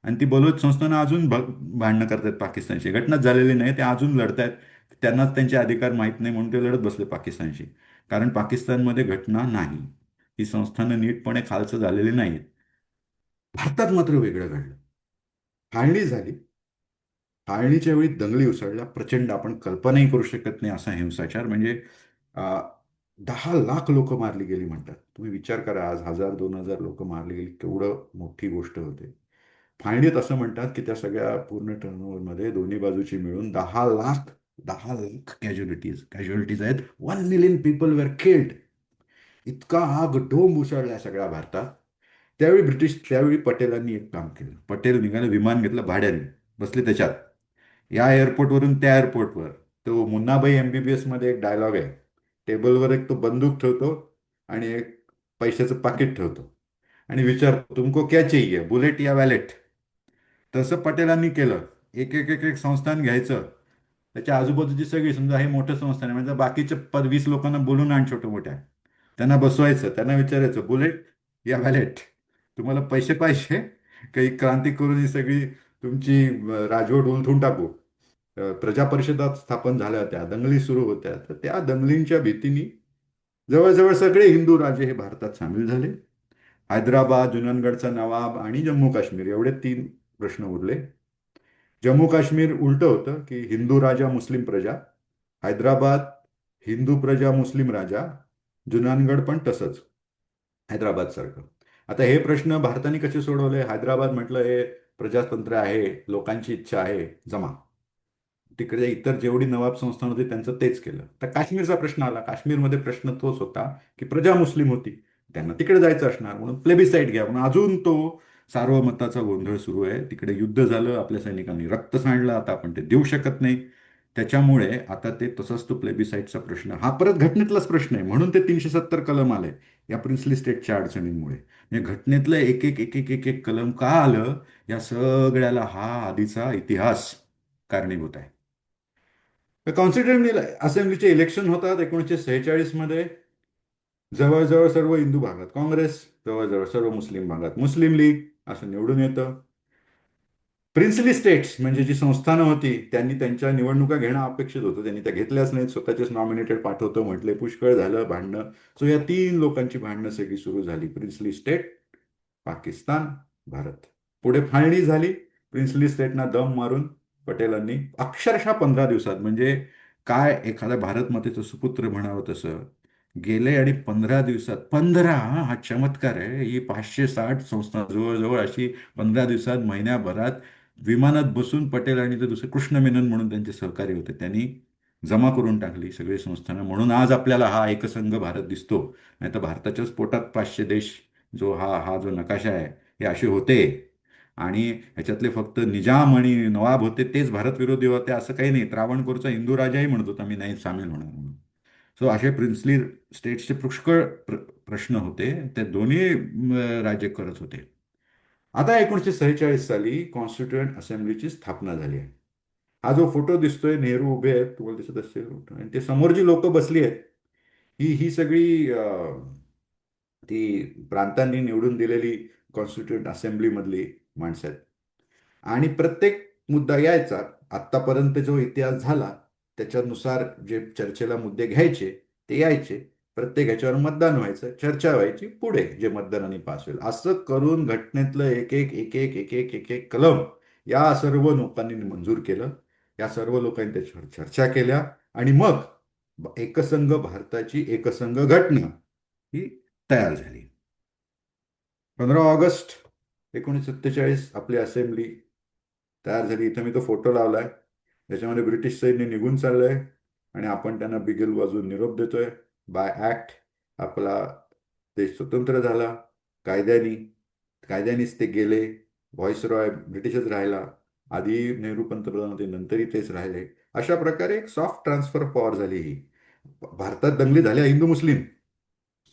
आणि ती बलोच संस्थानं अजून भांडणं करतात पाकिस्तानशी. घटनाच झालेली नाही, ते अजून लढतायत. त्यांनाच त्यांचे अधिकार माहीत नाही म्हणून ते लढत बसले पाकिस्तानशी. कारण पाकिस्तानमध्ये घटना नाही, ही संस्थानं नीटपणे खालचं झालेली नाहीत. भारतात मात्र वेगळं घडलं. फाळणी झाली. फाळणीच्या वेळी दंगली उसळल्या प्रचंड, आपण कल्पनाही करू शकत नाही असा हिंसाचार. म्हणजे अ, 10 लाख लोक मारली गेली म्हणतात. तुम्ही विचार करा, आज 1000-2000 लोक मारली गेली, केवढं मोठी गोष्ट होते. फाळणीत असं म्हणतात की त्या सगळ्या पूर्ण टर्नओव्हरमध्ये दोन्ही बाजूची मिळून 10 लाख, 10 लाख कॅज्युअलिटीज आहेत. 1 मिलियन पीपल वेर किल्ड. इतका आग ढोंब उसळला सगळ्या भारतात. त्यावेळी पटेलांनी एक काम केलं. पटेल निघाले, विमान घेतलं भाड्याने, बसले त्याच्यात, या एअरपोर्टवरून त्या एअरपोर्टवर. तो मुन्नाभाई एमबीबीएस मध्ये एक डायलॉग आहे, टेबलवर एक तो बंदूक ठेवतो आणि एक पैशाचं पाकिट ठेवतो आणि विचारतो, तुमको क्या चाहिए, बुलेट या वॅलेट. तसं पटेलांनी केलं. एक एक एक एक संस्थान घ्यायचं, त्याच्या आजूबाजूची सगळी, समजा हे मोठं संस्थान आहे म्हणजे बाकीचे 20 लोकांना बोलून आण, छोट्या मोठ्या, त्यांना बसवायचं, त्यांना विचारायचं, बुलेट या व्हॅलेट, तुम्हाला पैसे पाहिजे, काही क्रांती करून ही सगळी तुमची राजवट उलथून टाकू. प्रजा परिषदा स्थापन झाल्या होत्या, दंगली सुरू होत्या, तर त्या दंगलींच्या भीतीने जवळजवळ सगळे हिंदू राजे हे भारतात सामील झाले. हैदराबाद, जुनागडचा नवाब आणि जम्मू काश्मीर, एवढे 3 प्रश्न उरले. जम्मू काश्मीर उलट होतं, की हिंदू राजा मुस्लिम प्रजा. हैदराबाद हिंदू प्रजा मुस्लिम राजा. जुनागड पण तसंच, हैदराबाद सारखं. आता हे प्रश्न भारताने कसे सोडवले? हैदराबाद म्हटलं, हे प्रजातंत्र आहे, लोकांची इच्छा आहे, जमा. तिकडे इतर जेवढी नवाब संस्थान होती त्यांचं तेच केलं. तर काश्मीरचा प्रश्न आला. काश्मीरमध्ये प्रश्न तोच होता, की प्रजा मुस्लिम होती, त्यांना तिकडे जायचं असणार, म्हणून प्लेबिसाईड घ्या म्हणून अजून तो सार्वमताचा गोंधळ सुरू आहे. तिकडे युद्ध झालं, आपल्या सैनिकांनी रक्त सांडलं, आता आपण ते देऊ शकत नाही. त्याच्यामुळे आता ते तसाच तो प्लेबिसाईडचा प्रश्न हा परत घटनेतलाच प्रश्न आहे, म्हणून ते 370 कलम आले या प्रिन्सली स्टेटच्या अडचणींमुळे. म्हणजे घटनेतलं एक एक एक एक एक एक कलम का आलं, या सगळ्याला हा आधीचा इतिहास कारणीभूत आहे. कॉन्स्टिट्युएंट असेंब्लीचे इलेक्शन होतात 1946 मध्ये. जवळजवळ सर्व हिंदू भागात काँग्रेस, जवळजवळ सर्व मुस्लिम भागात मुस्लिम लीग असं निवडून येतं. प्रिन्सली स्टेट्स म्हणजे जी संस्थानं होती त्यांनी त्यांच्या निवडणुका घेणं अपेक्षित होतं, त्यांनी त्या घेतल्याच नाहीत, स्वतःचेच नॉमिनेटेड पाठवतो म्हटले, पुष्कळ झालं भांडणं. सो या तीन लोकांची भांडणं सगळी सुरू झाली: प्रिन्सली स्टेट, पाकिस्तान, भारत. पुढे फाळणी झाली. प्रिन्सली स्टेटना दम मारून पटेलांनी अक्षरशः 15 दिवसात, म्हणजे काय एखाद्या भारत मातेचं सुपुत्र म्हणावं तसं, गेले आणि 15 दिवसात, 15 हा चमत्कार आहे. ही 560 संस्था जवळजवळ अशी 15 दिवसात, महिन्याभरात विमानात बसून पटेल आणि ते दुसरे कृष्ण मेनन म्हणून त्यांचे सहकारी होते, त्यांनी जमा करून टाकली सगळी संस्थानं. म्हणून आज आपल्याला हा एकसंघ भारत दिसतो. नाही तर भारताच्याच पोटात 500 देश, जो हा हा जो नकाशा आहे, हे असे होते. आणि ह्याच्यातले फक्त निजाम आणि नवाब होते तेच भारत विरोधी होते असं काही नाही. त्रावणकोरचा हिंदू राजाही म्हणत होता मी नाही सामील होणार म्हणून. सो असे प्रिन्सली स्टेट्सचे पुष्कळ प्रश्न होते, ते दोन्ही राज्य करत होते. आता 1946 साली कॉन्स्टिट्युएंट असेंब्लीची स्थापना झाली आहे. हा जो फोटो दिसतोय, नेहरू उभे आहेत, तुम्हाला दिसत असेल, आणि ते समोर जी लोक बसली आहेत, ही ही सगळी ती प्रांतांनी निवडून दिलेली कॉन्स्टिट्युएंट असेंब्ली मधली माणसं आहेत. आणि प्रत्येक मुद्दा यायचा, आत्तापर्यंत जो इतिहास झाला त्याच्यानुसार जे चर्चेला मुद्दे घ्यायचे ते यायचे, प्रत्येक ह्याच्यावर मतदान व्हायचं, चर्चा व्हायची, पुढे जे मतदानाने पास होईल असं करून घटनेतलं एक एक एक एक एक एक एक एक कलम या सर्व लोकांनी मंजूर केलं. या सर्व लोकांनी त्याच्यावर चर्चा केल्या आणि मग एकसंघ भारताची एकसंघ घटना ही तयार झाली. 15 ऑगस्ट 1947 आपली असेंब्ली तयार झाली. इथं मी तो फोटो लावलाय, त्याच्यामध्ये ब्रिटिश सैन्य निघून चाललंय आणि आपण त्यांना बिगल वाजवून निरोप देतोय. बाय ऍक्ट आपला देश स्वतंत्र झाला. कायद्यानी कायद्यानेच ते गेले. व्हॉइस रॉय ब्रिटिशच राहिला. आधी नेहरू पंतप्रधान होते, नंतरही तेच राहिले. अशा प्रकारे एक सॉफ्ट ट्रान्सफर ऑफ पॉवर झाली ही. भारतात दंगली झाल्या हिंदू मुस्लिम,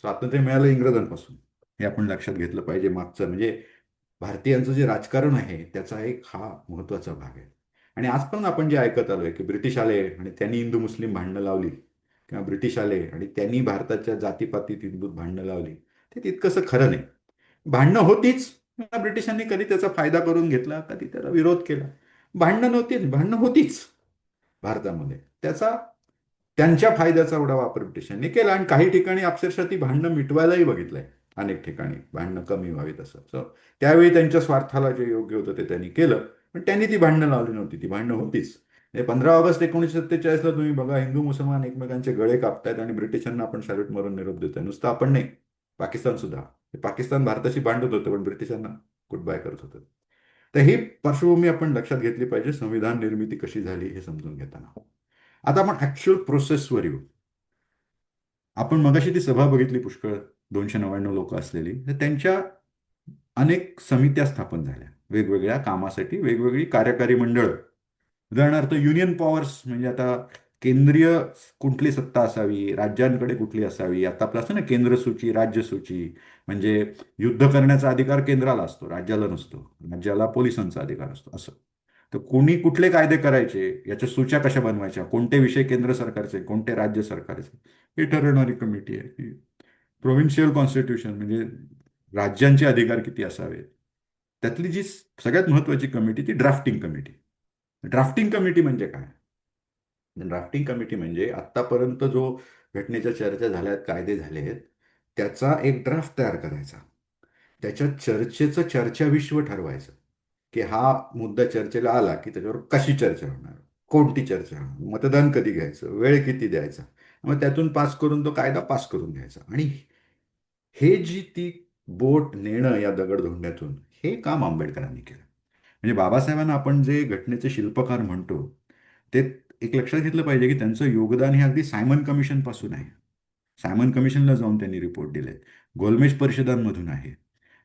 स्वातंत्र्य मिळालं इंग्रजांपासून, हे आपण लक्षात घेतलं पाहिजे. मागचं म्हणजे भारतीयांचं जे राजकारण आहे त्याचा एक हा महत्वाचा भाग आहे. आणि आज पण आपण जे ऐकत आलोय की ब्रिटिश आले आणि त्यांनी हिंदू मुस्लिम भांडणं लावली, किंवा ब्रिटिश आले आणि त्यांनी भारताच्या जातीपातीत हिंदू भांडणं लावली, ते तितकंसं खरं नाही. भांडणं होतीच. ब्रिटिशांनी कधी त्याचा फायदा करून घेतला, कधी त्याला विरोध केला. भांडणं नव्हतीच, भांडणं होतीच भारतामध्ये. त्याचा त्यांच्या फायद्याचा एवढा वापर ब्रिटिशांनी केला आणि काही ठिकाणी अक्षरशः ती भांडणं मिटवायलाही बघितलंय. अनेक ठिकाणी भांडणं कमी व्हावीत असं. So, त्यावेळी त्यांच्या स्वार्थाला जे योग्य होतं ते त्यांनी केलं, पण त्यांनी ती भांडणं लावली नव्हती, ती भांडणं होतीच. 15 ऑगस्ट 1947 तुम्ही बघा, हिंदू मुसलमान एकमेकांचे गळे कापतायत आणि ब्रिटिशांना आपण सॅल्यूट मारून निरोप देतोय. नुसतं आपण नाही, पाकिस्तान सुद्धा. पाकिस्तान भारताशी भांडत होतं पण ब्रिटिशांना गुड बाय करत होतं. तर ही पार्श्वभूमी आपण लक्षात घेतली पाहिजे संविधान निर्मिती कशी झाली हे समजून घेताना. आता आपण ऍक्च्युअल प्रोसेसवर येऊ. आपण मगाशी ती सभा बघितली पुष्कळ, 299 लोक असलेली. तर त्यांच्या अनेक समित्या स्थापन झाल्या वेगवेगळ्या कामासाठी, वेगवेगळी कार्यकारी मंडळ. उदाहरणार्थ युनियन पॉवर्स, म्हणजे आता केंद्रीय कुठली सत्ता असावी, राज्यांकडे कुठली असावी. आता आपलं असतं ना केंद्र सूची, राज्य सूची. म्हणजे युद्ध करण्याचा अधिकार केंद्राला असतो, राज्याला नसतो. राज्याला पोलिसांचा अधिकार असतो असं. तर कोणी कुठले कायदे करायचे, याच्या सूच्या कशा बनवायच्या, कोणते विषय केंद्र सरकारचे, कोणते राज्य सरकारचे, हे ठरवणारी कमिटी आहे. प्रोव्हिन्शियल कॉन्स्टिट्यूशन म्हणजे राज्यांचे अधिकार किती असावेत. त्यातली जी सगळ्यात महत्वाची कमिटी ती ड्राफ्टिंग कमिटी. ड्राफ्टिंग कमिटी म्हणजे काय? ड्राफ्टिंग कमिटी म्हणजे आतापर्यंत जो घटनेच्या चर्चा झाल्या आहेत, कायदे झाले आहेत, त्याचा एक ड्राफ्ट तयार करायचा. त्याच्या चर्चेचं चर्चाविश्व ठरवायचं की हा मुद्दा चर्चेला आला की त्याच्यावर कशी चर्चा होणार, कोणती चर्चा होणार, मतदान कधी घ्यायचं, वेळ किती द्यायचा, मग त्यातून पास करून तो कायदा पास करून घ्यायचा. आणि हे जी ती बोट नेणं या दगडधोंड्यातून, हे काम आंबेडकरांनी केलं. म्हणजे बाबासाहेबांना आपण जे घटनेचे शिल्पकार म्हणतो, ते एक लक्षात घेतलं पाहिजे की त्यांचं योगदान हे अगदी सायमन कमिशन पासून आहे. सायमन कमिशनला जाऊन त्यांनी रिपोर्ट दिले, गोलमेज परिषदांमधून आहे.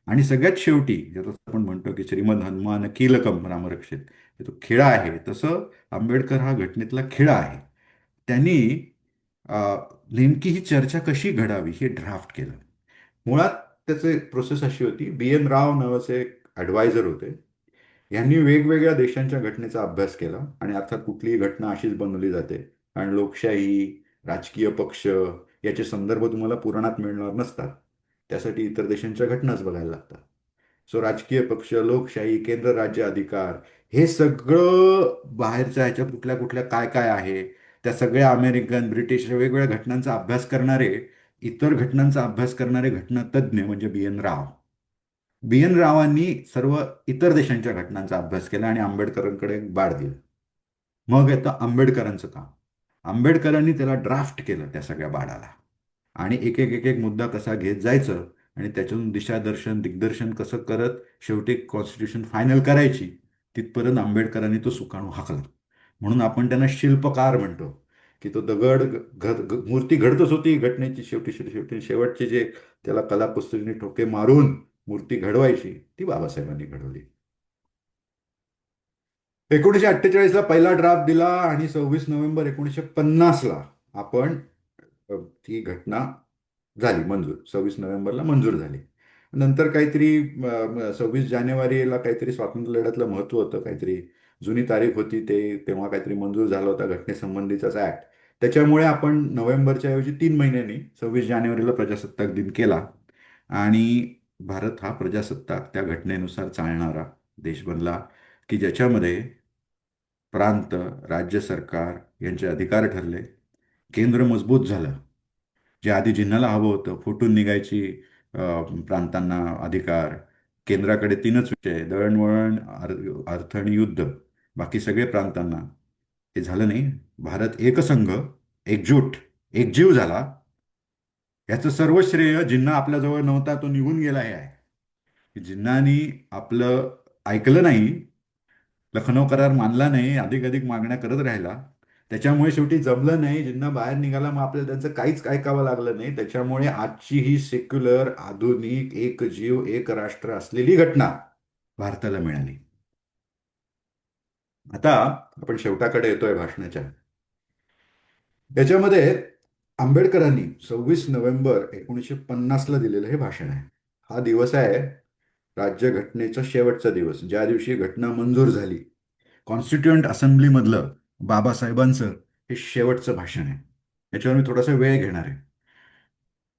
आणि सगळ्यात शेवटी जसं आपण म्हणतो की श्रीमद हनुमान कीलकम रामरक्षित, हे तो खिळा आहे, तसं आंबेडकर हा घटनेतला खिळा आहे. त्यांनी अ, नेमकी ही चर्चा कशी घडावी हे ड्राफ्ट केलं. मुळात त्याचे प्रोसेस अशी होती, बी एन राव नावाचे एक ॲडवायझर होते. यांनी वेगवेगळ्या देशांच्या घटनेचा अभ्यास केला आणि अर्थात कुठलीही घटना अशीच बनवली जाते, कारण लोकशाही, राजकीय पक्ष याचे संदर्भ तुम्हाला पुराणात मिळणार नसतात. त्यासाठी इतर देशांच्या घटनाच बघायला लागतात. सो राजकीय पक्ष, लोकशाही, केंद्र राज्य अधिकार, हे सगळं बाहेरच्या ह्याच्या कुठल्या कुठल्या काय काय आहे, त्या सगळ्या अमेरिकन, ब्रिटिश वेगवेगळ्या घटनांचा अभ्यास करणारे, इतर घटनांचा अभ्यास करणारे घटनातज्ञ म्हणजे बी एन राव. बी एन रावांनी सर्व इतर देशांच्या घटनांचा अभ्यास केला आणि आंबेडकरांकडे बाळ दिलं. मग येतं आंबेडकरांचं काम. आंबेडकरांनी त्याला ड्राफ्ट केलं त्या सगळ्या बाळाला, आणि एक एक एक एक मुद्दा कसा घेत जायचं आणि त्याच्यातून दिशादर्शन दिग्दर्शन कसं करत शेवटी कॉन्स्टिट्यूशन फायनल करायची, तिथपर्यंत आंबेडकरांनी तो सुकाणू हाकला. म्हणून आपण त्यांना शिल्पकार म्हणतो, की तो दगड मूर्ती घडतच होती घटनेची, शेवटी शेवटी शेवटी शेवटचे जे त्याला कलाकुसरीने ठोके मारून मूर्ती घडवायची, ती बाबासाहेबांनी घडवली. 1948ला पहिला ड्राफ्ट दिला आणि 26 नोव्हेंबर 1950ला आपण ती घटना झाली मंजूर. 26 नोव्हेंबरला मंजूर झाली. नंतर काहीतरी 26 जानेवारीला काहीतरी स्वातंत्र्य लढ्यातलं महत्व होतं, काहीतरी जुनी तारीख होती, ते तेव्हा काहीतरी मंजूर झाला होता घटनेसंबंधीचाच ऍक्ट. त्याच्यामुळे आपण नोव्हेंबरच्या ऐवजी 3 महिन्यांनी 26 जानेवारीला प्रजासत्ताक दिन केला. आणि भारत हा प्रजासत्ताक त्या घटनेनुसार चालणारा देश बनला, की ज्याच्यामध्ये प्रांत, राज्य सरकार यांचे अधिकार ठरले, केंद्र मजबूत झालं. जे आधी जिन्हाला हवं होतं, फुटून निघायची अ, प्रांतांना अधिकार, केंद्राकडे तीनच विषय: दळणवळण, अर्थ आणि युद्ध. बाकी सगळे प्रांतांना. हे झालं नाही. भारत एकसंघ, एकजूट, एकजीव झाला. याचं सर्व श्रेय जिन्ना आपल्याजवळ नव्हता, तो निघून गेला हे आहे. की जिन्नानी आपलं ऐकलं नाही, लखनौ करार मानला नाही, अधिक अधिक मागण्या करत राहिला. त्याच्यामुळे शेवटी जमलं नाही, जिन्ना बाहेर निघाला, मग आपल्याला त्यांचं काहीच ऐकावं लागलं नाही. त्याच्यामुळे आजची ही सेक्युलर, आधुनिक, एक जीव एक राष्ट्र असलेली घटना भारताला मिळाली. आता आपण शेवटाकडे येतोय भाषणाच्या. याच्यामध्ये आंबेडकरांनी 26 नोव्हेंबर 1950ला दिलेलं हे भाषण आहे. हा दिवस आहे राज्यघटनेचा शेवटचा दिवस, ज्या दिवशी घटना मंजूर झाली. कॉन्स्टिट्युएंट असेंब्लीमधलं बाबासाहेबांचं हे शेवटचं भाषण आहे. याच्यावर मी थोडासा वेळ घेणार आहे.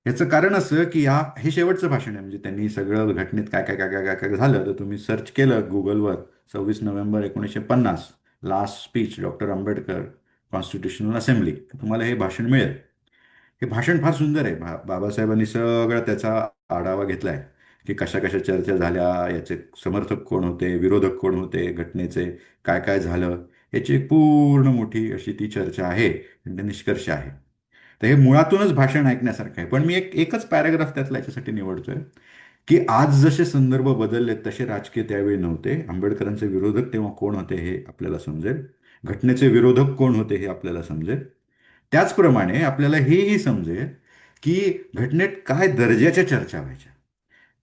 याचं कारण असं की हे शेवटचं भाषण आहे, म्हणजे त्यांनी सगळं घटनेत काय काय काय काय काय काय झालं तर तुम्ही सर्च केलं गुगलवर, 26 November 1950 last speech doctor Ambedkar, constitutional assembly, तुम्हाला हे भाषण मिळेल. हे भाषण फार सुंदर आहे. बाबासाहेबांनी सगळं त्याचा आढावा घेतलाय, की कशा कशा चर्चा झाल्या, याचे समर्थक कोण होते, विरोधक कोण होते, घटनेचे काय काय झालं, याची एक पूर्ण मोठी अशी ती चर्चा आहे आणि ते निष्कर्ष आहे. तर हे मुळातूनच भाषण ऐकण्यासारखं आहे. पण मी एकच पॅराग्राफ त्यातला याच्यासाठी निवडतोय, की आज जसे संदर्भ बदललेत तसे राजकीय त्यावेळी नव्हते. आंबेडकरांचे विरोधक तेव्हा कोण होते हे आपल्याला समजेल. घटनेचे विरोधक कोण होते हे आपल्याला समजेल. त्याचप्रमाणे आपल्याला हेही समजेल की घटनेत काय दर्जाच्या चर्चा व्हायच्या.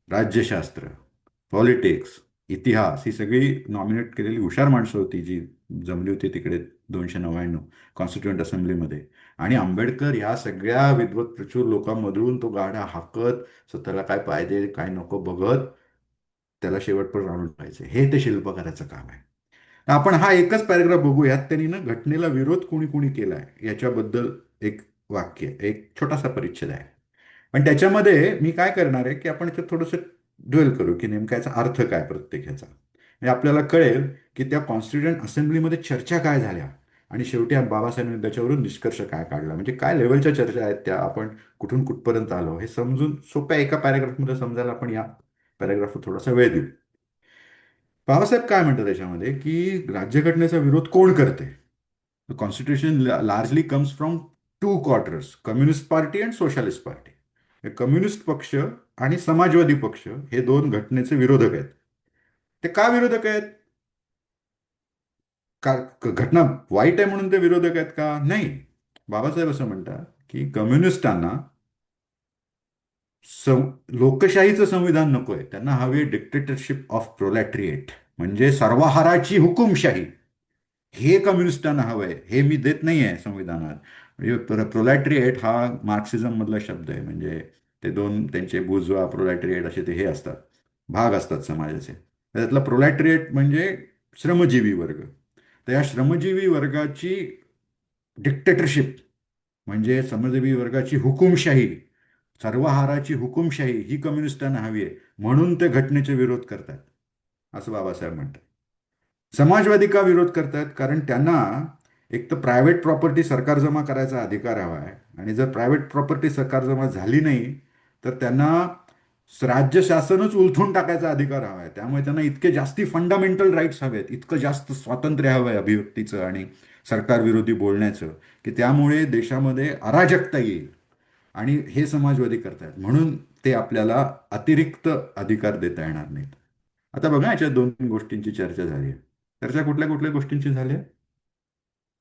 राज्यशास्त्र, पॉलिटिक्स, इतिहास, ही सगळी नॉमिनेट केलेली हुशार माणसं होती जी जमली होती तिकडे 299 कॉन्स्टिट्युएंट असेंब्लीमध्ये. आणि आंबेडकर या सगळ्या विद्वत प्रचूर लोकांमधून तो गाडा हाकत, स्वतःला काय पाहिजे काय नको बघत, त्याला शेवटपर्यंत आणून पाहिजे. हे ते शिल्पकाराचं काम आहे. आपण हा एकच पॅराग्राफ बघूयात. त्यांनी ना घटनेला विरोध कोणी कोणी केलाय याच्याबद्दल एक वाक्य, एक छोटासा परिच्छेद आहे. पण त्याच्यामध्ये मी काय करणार आहे, की आपण इथे थोडंसं ड्वेल करू की नेमका याचा अर्थ काय प्रत्येक ह्याचा, म्हणजे आपल्याला कळेल की त्या कॉन्स्टिट्युएंट असेंब्लीमध्ये चर्चा काय झाल्या आणि शेवटी बाबासाहेबांनी त्याच्यावरून निष्कर्ष काय काढला, म्हणजे काय लेवलच्या चर्चा आहेत त्या, आपण कुठून कुठपर्यंत आलो हे समजून सोप्या एका पॅराग्राफमध्ये समजायला आपण या पॅराग्राफवर थोडासा वेळ देऊ. बाबासाहेब काय म्हणतात त्याच्यामध्ये, की राज्यघटनेचा विरोध कोण करते. Constitution largely comes from two quarters: communist party and socialist party. Communist पक्ष आणि समाजवादी पक्ष हे दोन घटनेचे विरोधक आहेत. ते का विरोधक आहेत? का घटना वाईट आहे म्हणून ते विरोधक आहेत का? नाही. बाबासाहेब असं म्हणतात की कम्युनिस्टांना लोकशाहीचं संविधान नकोय त्यांना, हवे डिक्टेटरशिप ऑफ प्रोलॅटरिएट, म्हणजे सर्वहाराची हुकुमशाही. हे कम्युनिस्टांना हवंय, हे मी देत नाहीये संविधानात. म्हणजे प्रोलॅटरिएट हा मार्क्सिझम मधला शब्द आहे. म्हणजे ते दोन त्यांचे बुर्जवा प्रोलॅटरिएट असे ते हे असतात, भाग असतात समाजाचे. त्यातला प्रोलॅटरिएट म्हणजे श्रमजीवी वर्ग. तर या श्रमजीवी वर्गाची डिक्टेटरशिप, म्हणजे श्रमजीवी वर्गाची हुकुमशाही, सर्वहाराची हुकुमशाही ही कम्युनिस्टांना हवी आहे. म्हणून ते घटनेचे विरोध करतात, असं बाबासाहेब म्हणतात. समाजवादी का विरोध करतात? कारण त्यांना एक तर प्रायव्हेट प्रॉपर्टी सरकार जमा करायचा अधिकार हवा आहे, आणि जर प्रायव्हेट प्रॉपर्टी सरकार जमा झाली नाही तर त्यांना राज्य शासनच उलथून टाकायचा अधिकार हवा आहे. त्यामुळे त्यांना इतके जास्ती फंडामेंटल राईट्स हवेत, इतकं जास्त स्वातंत्र्य हवं आहे अभिव्यक्तीचं आणि सरकारविरोधी बोलण्याचं, की त्यामुळे देशामध्ये अराजकता येईल. आणि हे समाजवादी करतायत, म्हणून ते आपल्याला अतिरिक्त अधिकार देता येणार नाहीत. आता बघा, याच्या दोन गोष्टींची चर्चा झाली आहे. चर्चा कुठल्या कुठल्या गोष्टींची झाली आहे?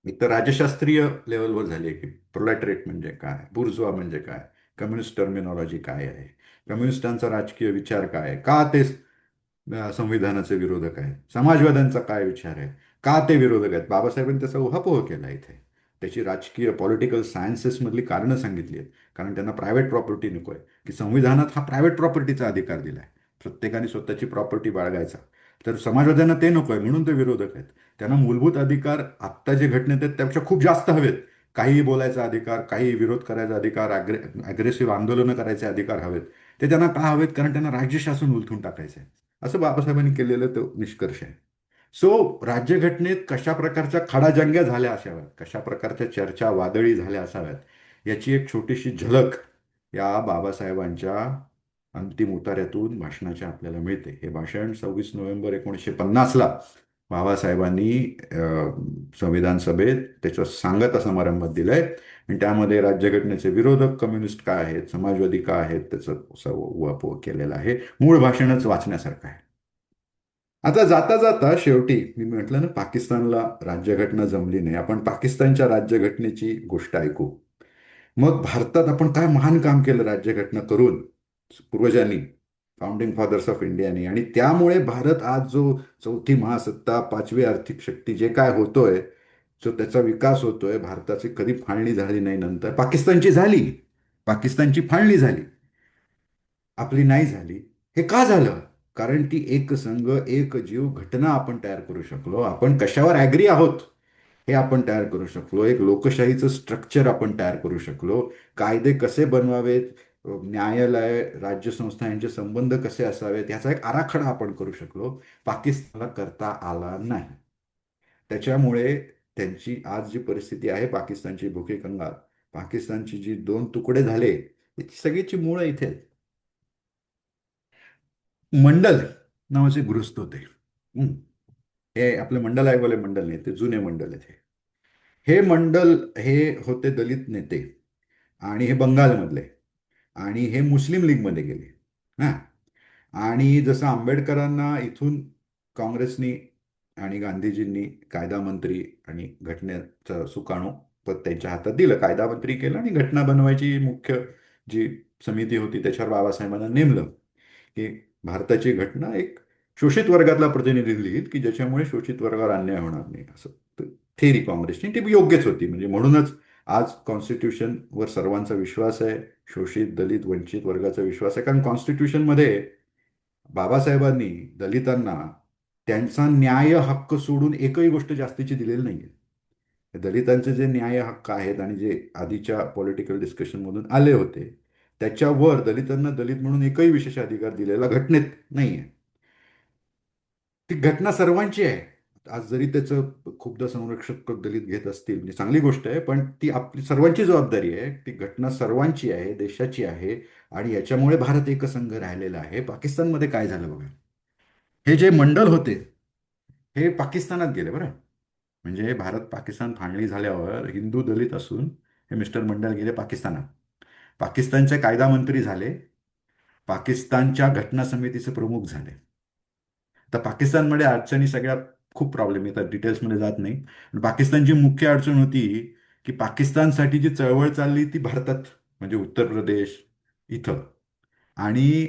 एक तर राजशास्त्रीय लेवलवर झाली आहे, की प्रोलॅटरेट म्हणजे काय, बुर्जवा म्हणजे काय, कम्युनिस्ट टर्मिनॉलॉजी काय आहे, कम्युनिस्टांचा राजकीय विचार काय आहे, का ते संविधानाचे विरोधक आहेत, समाजवाद्यांचा काय विचार आहे, का ते विरोधक आहेत. बाबासाहेबांनी त्याचा उहापोह केला इथे. त्याची राजकीय पॉलिटिकल सायन्सेस मधली कारणं सांगितली आहेत. कारण त्यांना प्रायव्हेट प्रॉपर्टी नको आहे, की संविधानात हा प्रायव्हेट प्रॉपर्टीचा अधिकार दिलाय, प्रत्येकाने स्वतःची प्रॉपर्टी बाळगायचा. तर समाजवाद्यांना ते नको आहे, म्हणून ते विरोधक आहेत. त्यांना मूलभूत अधिकार आत्ता जे घटनेत आहेत त्यापेक्षा खूप जास्त हवेत. काहीही बोलायचा अधिकार, काही विरोध करायचा अधिकार, अग्रेसिव्ह आंदोलनं करायचे अधिकार हवेत. ते त्यांना का हवेत? कारण त्यांना राज्य शासन उलथून टाकायचं आहे, असं बाबासाहेबांनी केलेलं तो निष्कर्ष आहे. सो राज्यघटनेत कशा प्रकारच्या खडाजंग्या झाल्या असाव्यात, कशा प्रकारच्या चर्चा वादळी झाल्या असाव्यात, याची एक छोटीशी झलक या बाबासाहेबांच्या अंतिम उतार्यातून, भाषणाच्या आपल्याला मिळते. हे भाषण 26 नोव्हेंबर 1950ला बाबासाहेबांनी संविधान सभेत त्याच्या सांगता समारंभात दिलंय. आणि त्यामध्ये राज्यघटनेचे विरोधक कम्युनिस्ट काय आहेत, समाजवादी का आहेत, त्याचा उहापोह केलेला आहे. मूळ भाषणच वाचण्यासारखं आहे. आता जाता जाता शेवटी मी म्हटलं ना, पाकिस्तानला राज्यघटना जमली नाही, आपण पाकिस्तानच्या राज्यघटनेची गोष्ट ऐकू. मग भारतात आपण काय महान काम केलं राज्यघटना करून, पूर्वजांनी, फाउंडिंग फादर्स ऑफ इंडियानी. आणि त्यामुळे भारत आज जो चौथी महासत्ता, पाचवी आर्थिक शक्ती जे काय होतोय, जो त्याचा विकास होतोय, भारताची कधी फाळणी झाली नाही. नंतर पाकिस्तानची झाली, पाकिस्तानची फाळणी झाली, आपली नाही झाली. हे का झालं? कारण ती एक संघ एक जीव घटना आपण तयार करू शकलो. आपण कशावर ॲग्री आहोत हे आपण तयार करू शकलो. एक लोकशाहीचं स्ट्रक्चर आपण तयार करू शकलो. कायदे कसे बनवावेत, न्यायालय, राज्यसंस्था यांचे संबंध कसे असावेत, याचा एक आराखडा आपण करू शकलो. पाकिस्तानला करता आला नाही. त्याच्यामुळे त्यांची आज जी परिस्थिती आहे, पाकिस्तानची भुके कंगाल, पाकिस्तानची जी दोन तुकडे झाले, याची सगळीची मुळं इथे आहेत. मंडल नावाचे गृहस्थ होते. हं. हे आपले मंडल आयोगाले मंडल नाही, ते जुने मंडल आहेत. हे मंडल हे होते दलित नेते, आणि हे बंगालमधले, आणि हे मुस्लिम लीगमध्ये गेले. हां. आणि जसं आंबेडकरांना इथून काँग्रेसनी आणि गांधीजींनी कायदा मंत्री आणि घटनेचं सुकाणू पद त्यांच्या हातात दिलं, कायदा मंत्री केलं, आणि घटना बनवायची मुख्य जी समिती होती त्याच्यावर बाबासाहेबांना नेमलं, की भारताची घटना एक शोषित वर्गातला प्रतिनिधी लिहिल, की ज्याच्यामुळे शोषित वर्गावर अन्याय होणार नाही, असं थेरी काँग्रेसची. ती योग्यच होती. म्हणजे म्हणूनच आज कॉन्स्टिट्यूशनवर सर्वांचा विश्वास आहे, शोषित, दलित, वंचित वर्गाचा विश्वास आहे. कारण कॉन्स्टिट्यूशनमध्ये बाबासाहेबांनी दलितांना त्यांचा न्याय हक्क सोडून एकही गोष्ट जास्तीची दिलेली नाहीये. दलितांचे जे न्याय हक्क आहेत आणि जे आधीच्या पॉलिटिकल डिस्कशनमधून आले होते, त्याच्यावर दलितांना दलित म्हणून एकही विशेष अधिकार दिलेला घटनेत नाहीये. ती घटना सर्वांची आहे. आज जरी त्याचं खूपदा संरक्षक दलित घेत असतील, म्हणजे चांगली गोष्ट आहे, पण ती आपली सर्वांची जबाबदारी आहे. ती घटना सर्वांची आहे, देशाची आहे. आणि याच्यामुळे भारत एकसंघ राहिलेला आहे. पाकिस्तानमध्ये काय झालं बघा. हे जे मंडल होते, हे पाकिस्तानात गेले बरं. म्हणजे भारत पाकिस्तान फाळणी झाल्यावर हिंदू दलित असून हे मिस्टर मंडल गेले पाकिस्तानात. पाकिस्तानचे कायदा मंत्री झाले, पाकिस्तानच्या घटना समितीचे प्रमुख झाले. तर पाकिस्तानमध्ये अडचणी सगळ्या, खूप प्रॉब्लेम येतात, डिटेल्समध्ये जात नाही. पण पाकिस्तानची मुख्य अडचण होती, की पाकिस्तानसाठी जी चळवळ चालली ती भारतात, म्हणजे उत्तर प्रदेश इथं. आणि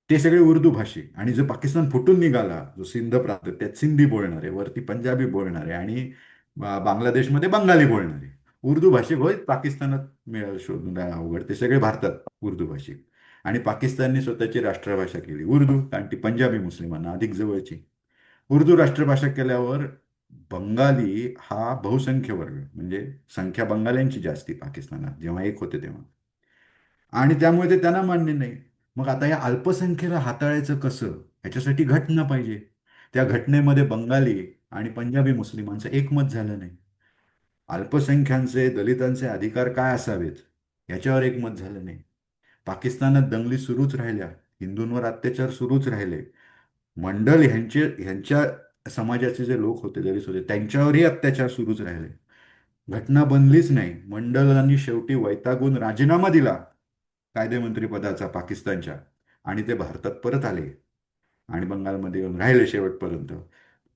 ते सगळे उर्दू भाषिक. आणि जो पाकिस्तान फुटून निघाला, जो सिंध प्रांत, त्यात सिंधी बोलणारे, वरती पंजाबी बोलणारे आणि बांगलादेशमध्ये बंगाली बोलणारे उर्दू भाषिक होय पाकिस्तानात मिळालं शोधून अवघड. ते सगळे भारतात उर्दू भाषिक. आणि पाकिस्तानने स्वतःची राष्ट्रभाषा केली उर्दू, कारण ती पंजाबी मुस्लिमांना अधिक जवळची. उर्दू राष्ट्रभाषा केल्यावर बंगाली हा बहुसंख्य वर्ग, म्हणजे संख्या बंगाल्यांची जास्ती पाकिस्तानात जेव्हा एक होते तेव्हा. आणि त्यामुळे ते त्यांना मान्य नाही. मग आता या अल्पसंख्येला हाताळायचं कसं, ह्याच्यासाठी घटना पाहिजे. त्या घटनेमध्ये बंगाली आणि पंजाबी मुस्लिमांचं एकमत झालं नाही. अल्पसंख्यांचे, दलितांचे अधिकार काय असावेत याच्यावर एकमत झालं नाही. पाकिस्तानात दंगली सुरूच राहिल्या, हिंदूंवर अत्याचार सुरूच राहिले. मंडल ह्यांच्या समाजाचे जे लोक होते, दलित होते, त्यांच्यावरही अत्याचार सुरूच राहिले. घटना बनलीच नाही. मंडलांनी शेवटी वैतागून राजीनामा दिला कायदेमंत्री पदाचा पाकिस्तानच्या, आणि ते भारतात परत आले आणि बंगालमध्ये येऊन राहिले शेवटपर्यंत.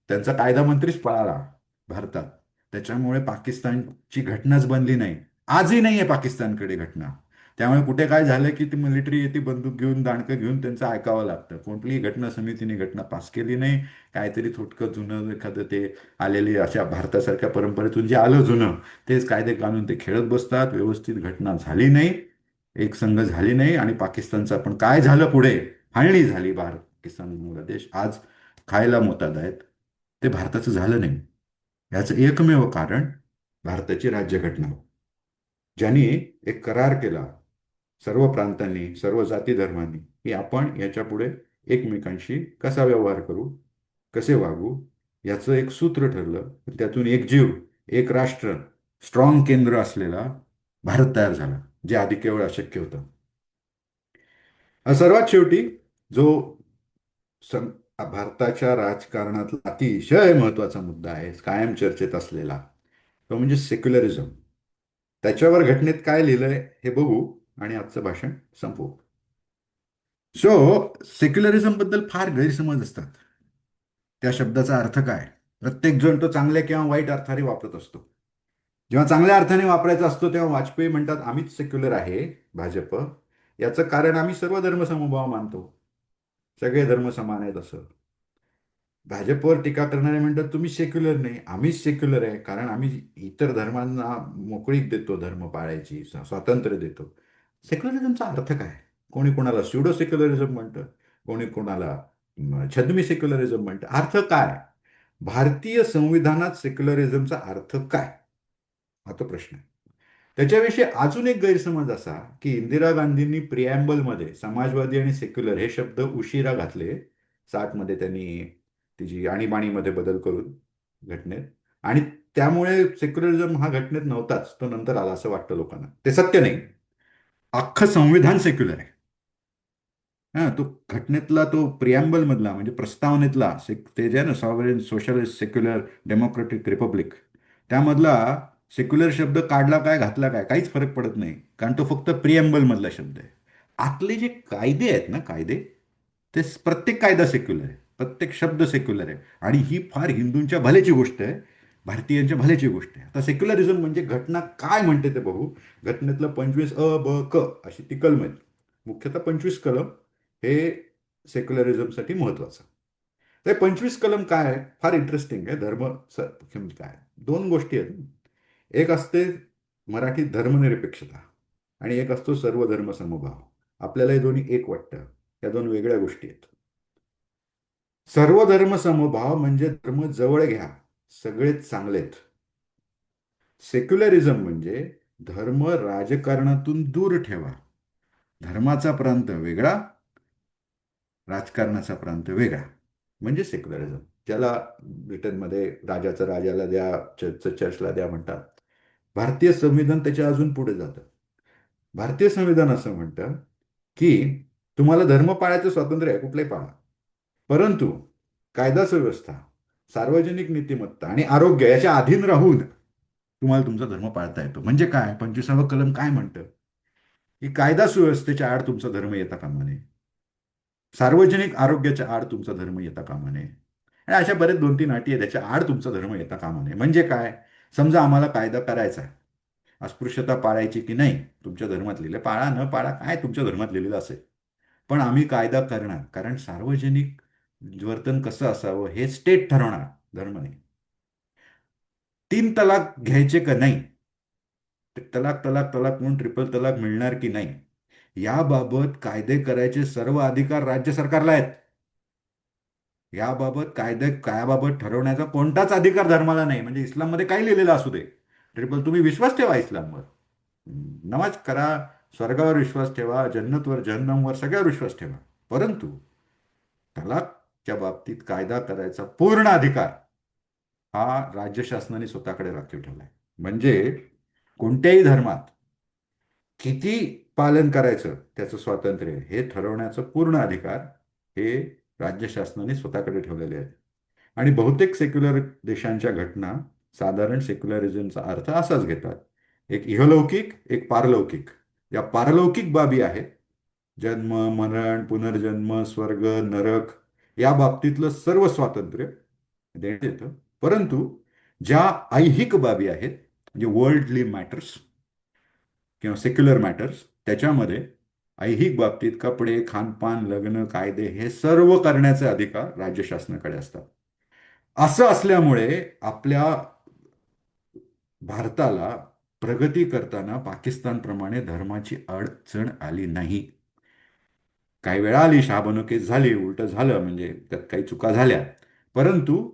त्यांचा कायदा मंत्रीच पळाला भारतात. त्याच्यामुळे पाकिस्तानची घटनाच बनली नाही. आजही नाही आहे पाकिस्तानकडे घटना. त्यामुळे कुठे काय झालं की ती मिलिटरी येते बंदूक घेऊन, दांडकं घेऊन, त्यांचं ऐकावं लागतं. कोणतीही घटना समितीने घटना पास केली नाही. काहीतरी थोडकं जुनं एखादं ते आलेली अशा भारतासारख्या परंपरेतून जे आलं जुनं, तेच कायदे कानून ते खेळत बसतात. व्यवस्थित घटना झाली नाही, एकसंघ झाली नाही. आणि पाकिस्तानचं पण काय झालं पुढे, फाळणी झाली. पाकिस्तान बांगलादेश आज खायला मोताद आहेत. ते भारताचं झालं नाही. याचं एकमेव कारण भारताची राज्यघटना, ज्यांनी एक करार केला सर्व प्रांतांनी, सर्व जाती धर्मांनी, की आपण याच्यापुढे एकमेकांशी कसा व्यवहार करू, कसे वागू, याचं एक सूत्र ठरलं. त्यातून एक जीव, एक राष्ट्र, स्ट्रॉंग केंद्र असलेला भारत तयार झाला, जे आधी केवळ अशक्य होतं. सर्वात शेवटी जो सं- भारताच्या राजकारणातला अतिशय महत्वाचा मुद्दा आहे, कायम चर्चेत असलेला, तो म्हणजे सेक्युलरिझम. त्याच्यावर घटनेत काय लिहिलंय हे बघू आणि आजचं भाषण संपवू. सो सेक्युलरिझम बद्दल फार गैरसमज असतात. त्या शब्दाचा अर्थ काय, प्रत्येक जण तो चांगल्या किंवा वाईट अर्थाने वापरत असतो. जेव्हा चांगल्या अर्थाने वापरायचा असतो तेव्हा वाजपेयी म्हणतात आम्हीच सेक्युलर आहे, भाजप. याचं कारण आम्ही सर्व धर्मसमभाव मानतो, सगळे धर्म समान आहेत असं. भाजपवर टीका करणारे म्हणतात तुम्ही सेक्युलर नाही, आम्हीच सेक्युलर आहे, कारण आम्ही इतर धर्मांना मोकळीक देतो, धर्म पाळायची स्वातंत्र्य देतो. सेक्युलरिझमचा अर्थ काय? कोणी कोणाला स्युडो सेक्युलरिझम म्हणतं, कोणी कोणाला छद्मी सेक्युलरिझम म्हणतं. अर्थ काय? भारतीय संविधानात सेक्युलरिझमचा अर्थ काय, हा तो प्रश्न आहे. त्याच्याविषयी अजून एक गैरसमज असा की इंदिरा गांधींनी प्रिॲम्बलमध्ये समाजवादी आणि सेक्युलर हे शब्द उशिरा घातले. 60 मध्ये त्यांनी तिची आणीबाणीमध्ये बदल करून घटनेत. आणि त्यामुळे सेक्युलरिझम हा घटनेत नव्हताच, तो नंतर आला असं वाटतं लोकांना. ते सत्य नाही. अख्खं संविधान सेक्युलर आहे. हा, तो घटनेतला तो प्रिॲम्बल मधला म्हणजे प्रस्तावनेतला ते जे आहे ना, sovereign socialist secular democratic Republic, त्यामधला सेक्युलर शब्द काढला काय घातला काय काहीच फरक पडत नाही, कारण तो फक्त प्रिॲम्बल मधला शब्द आहे. आतले जे कायदे आहेत ना, कायदे, ते प्रत्येक कायदा सेक्युलर आहे, प्रत्येक शब्द सेक्युलर आहे. आणि ही फार हिंदूंच्या भल्याची गोष्ट आहे, भारतीयांच्या भल्याची गोष्ट आहे. आता सेक्युलरिझम म्हणजे घटना काय म्हणते ते बघू. घटनेतलं 25 अ ब क अशी ती कलम आहेत. मुख्यतः 25 कलम हे सेक्युलरिझमसाठी महत्वाचं. ते 25 कलम काय आहे, फार इंटरेस्टिंग आहे. काय, दोन गोष्टी आहेत. एक असते मराठीत धर्मनिरपेक्षता, आणि एक असतो सर्व धर्म समभाव. आपल्याला हे दोन्ही एक वाटतं. या दोन वेगळ्या गोष्टी आहेत. सर्व धर्म समभाव म्हणजे धर्म जवळ घ्या, सगळेच चांगलेत. सेक्युलरिझम म्हणजे धर्म राजकारणातून दूर ठेवा. धर्माचा प्रांत वेगळा, राजकारणाचा प्रांत वेगळा, म्हणजे सेक्युलरिझम. ज्याला ब्रिटनमध्ये राजाचं राजाला द्या, चर्चचं चर्चला द्या म्हणतात. भारतीय संविधान त्याच्या अजून पुढे जातं. भारतीय संविधान असं म्हणतं की तुम्हाला धर्म पाळायचं स्वातंत्र्य आहे, कुठलंही पाळा, परंतु कायदा सुव्यवस्था, सार्वजनिक नीतिमत्ता आणि आरोग्य याच्या अधीन राहून तुम्हाला तुमचा धर्म पाळता येतो. म्हणजे काय, 25वा कलम काय म्हणतं, की कायदा सुव्यवस्थेच्या आड तुमचा धर्म येता कामा नये, सार्वजनिक आरोग्याच्या आड तुमचा धर्म येता कामा नये, आणि अशा बरेच 2-3 अटी आहेत, त्याच्या आड तुमचा धर्म येता कामा नये. म्हणजे काय, समजा आम्हाला कायदा करायचा आहे, अस्पृश्यता पाळायची की नाही, तुमच्या धर्मात लिहिलं, पाळा न पाळा काय तुमच्या धर्मात लिहिलेलं असेल, पण आम्ही कायदा करणार, कारण सार्वजनिक वर्तन कसं असावं हे स्टेट ठरवणार, धर्म नाही. 3 तलाक घ्यायचे का नाही, तलाक तलाक तलाक म्हणून ट्रिपल तलाक मिळणार की नाही, याबाबत कायदे करायचे सर्व अधिकार राज्य सरकारला आहेत. याबाबत कायदे कायाबाबत ठरवण्याचा कोणताच अधिकार धर्माला नाही. म्हणजे इस्लाममध्ये काही लिहिलेलं असू दे, ट्रिपल तुम्ही विश्वास ठेवा इस्लामवर, नमाज करा, स्वर्गावर विश्वास ठेवा, जन्नतवर जहन्नमवर सगळ्यावर विश्वास ठेवा, परंतु तलाकच्या बाबतीत कायदा करायचा पूर्ण अधिकार हा राज्य शासनाने स्वतःकडे राखीव ठेवलाय. म्हणजे कोणत्याही धर्मात किती पालन करायचं त्याचं स्वातंत्र्य हे ठरवण्याचा पूर्ण अधिकार हे राज्य शासनाने स्वतःकडे ठेवलेले आहेत. आणि बहुतेक सेक्युलर देशांच्या घटना साधारण सेक्युलरिझमचा अर्थ असाच घेतात. एक इहलौकिक, एक पारलौकिक. या पारलौकिक बाबी आहेत, जन्म, मरण, पुनर्जन्म, स्वर्ग, नरक, या बाबतीतलं सर्व स्वातंत्र्य देण्यात येतं. परंतु ज्या ऐहिक बाबी आहेत, म्हणजे वर्ल्डली मॅटर्स किंवा सेक्युलर मॅटर्स, त्याच्यामध्ये ऐहिक बाबतीत कपडे, खानपान, लग्न, कायदे हे सर्व करण्याचे अधिकार राज्य शासनाकडे असतात. असं असल्यामुळे आपल्या भारताला प्रगती करताना पाकिस्तानप्रमाणे धर्माची अडचण आली नाही. काही वेळा आली, शहाबनो केस झाली, उलट झालं, म्हणजे त्यात काही चुका झाल्या, परंतु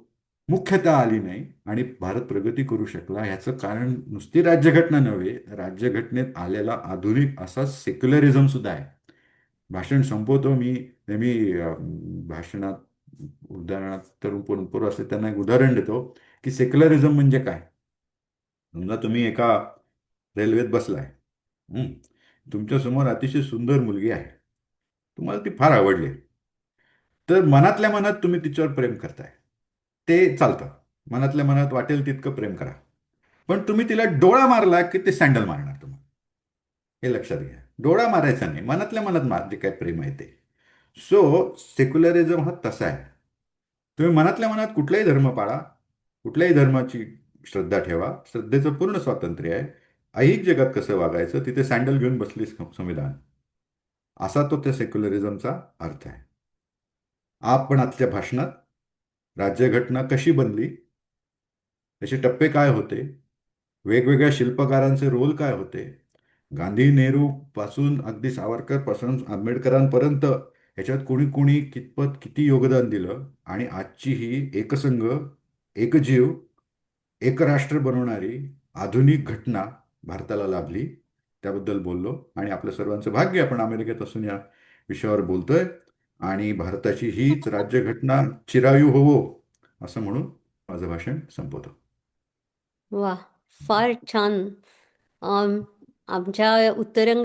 मुख्यतः आली नाही आणि भारत प्रगती करू शकला. ह्याचं कारण नुसती राज्यघटना नव्हे, राज्यघटनेत आलेला आधुनिक असा सेक्युलरिझम सुद्धा आहे. भाषण संपवतो मी नेहमी, भाषणात उदाहरणात तरुण पोरं असते त्यांना एक उदाहरण देतो की सेक्युलरिझम म्हणजे काय. समजा तुम्ही एका रेल्वेत बसलाय. हं. तुमच्यासमोर अतिशय सुंदर मुलगी आहे, तुम्हाला ती फार आवडली, तर मनातल्या मनात तुम्ही तिच्यावर प्रेम करताय, ते चालतं. मनातल्या मनात वाटेल तितकं प्रेम करा. पण तुम्ही तिला डोळा मारला की ते सँडल मारणार तुम्हाला. हे लक्षात घ्या. डोळा मारायचा नाही, मनातल्या मनात मार, जे काय प्रेम आहे ते. सो सेक्युलरिझम हा तसा आहे. तुम्ही मनातल्या मनात कुठलाही धर्म पाळा, कुठल्याही धर्माची श्रद्धा ठेवा, श्रद्धेचं पूर्ण स्वातंत्र्य आहे. ऐहिक जगात कसं वागायचं तिथे सँडल घेऊन बसली संविधान, असा तो त्या सेक्युलरिझमचा अर्थ आहे. आपण आजच्या भाषणात राज्यघटना कशी बनली, त्याचे टप्पे काय होते, वेगवेगळ्या शिल्पकारांचे रोल काय होते, गांधी नेहरू पासून अगदी सावरकर पासून आंबेडकरांपर्यंत ह्याच्यात कोणी कोणी कितपत किती योगदान दिलं, आणि आजची ही एकसंघ, एकजीव, एक राष्ट्र बनवणारी आधुनिक घटना भारताला लाभली, त्याबद्दल बोललो. आणि आपल्या सर्वांचं भाग्य आपण अमेरिकेत असून या विषयावर बोलतोय. आणि भारताची हीच राज्यघटना चिरायू होवो, असं म्हणून माझं भाषण संपवतो. वा, फार छान. आमच्या उत्तरंग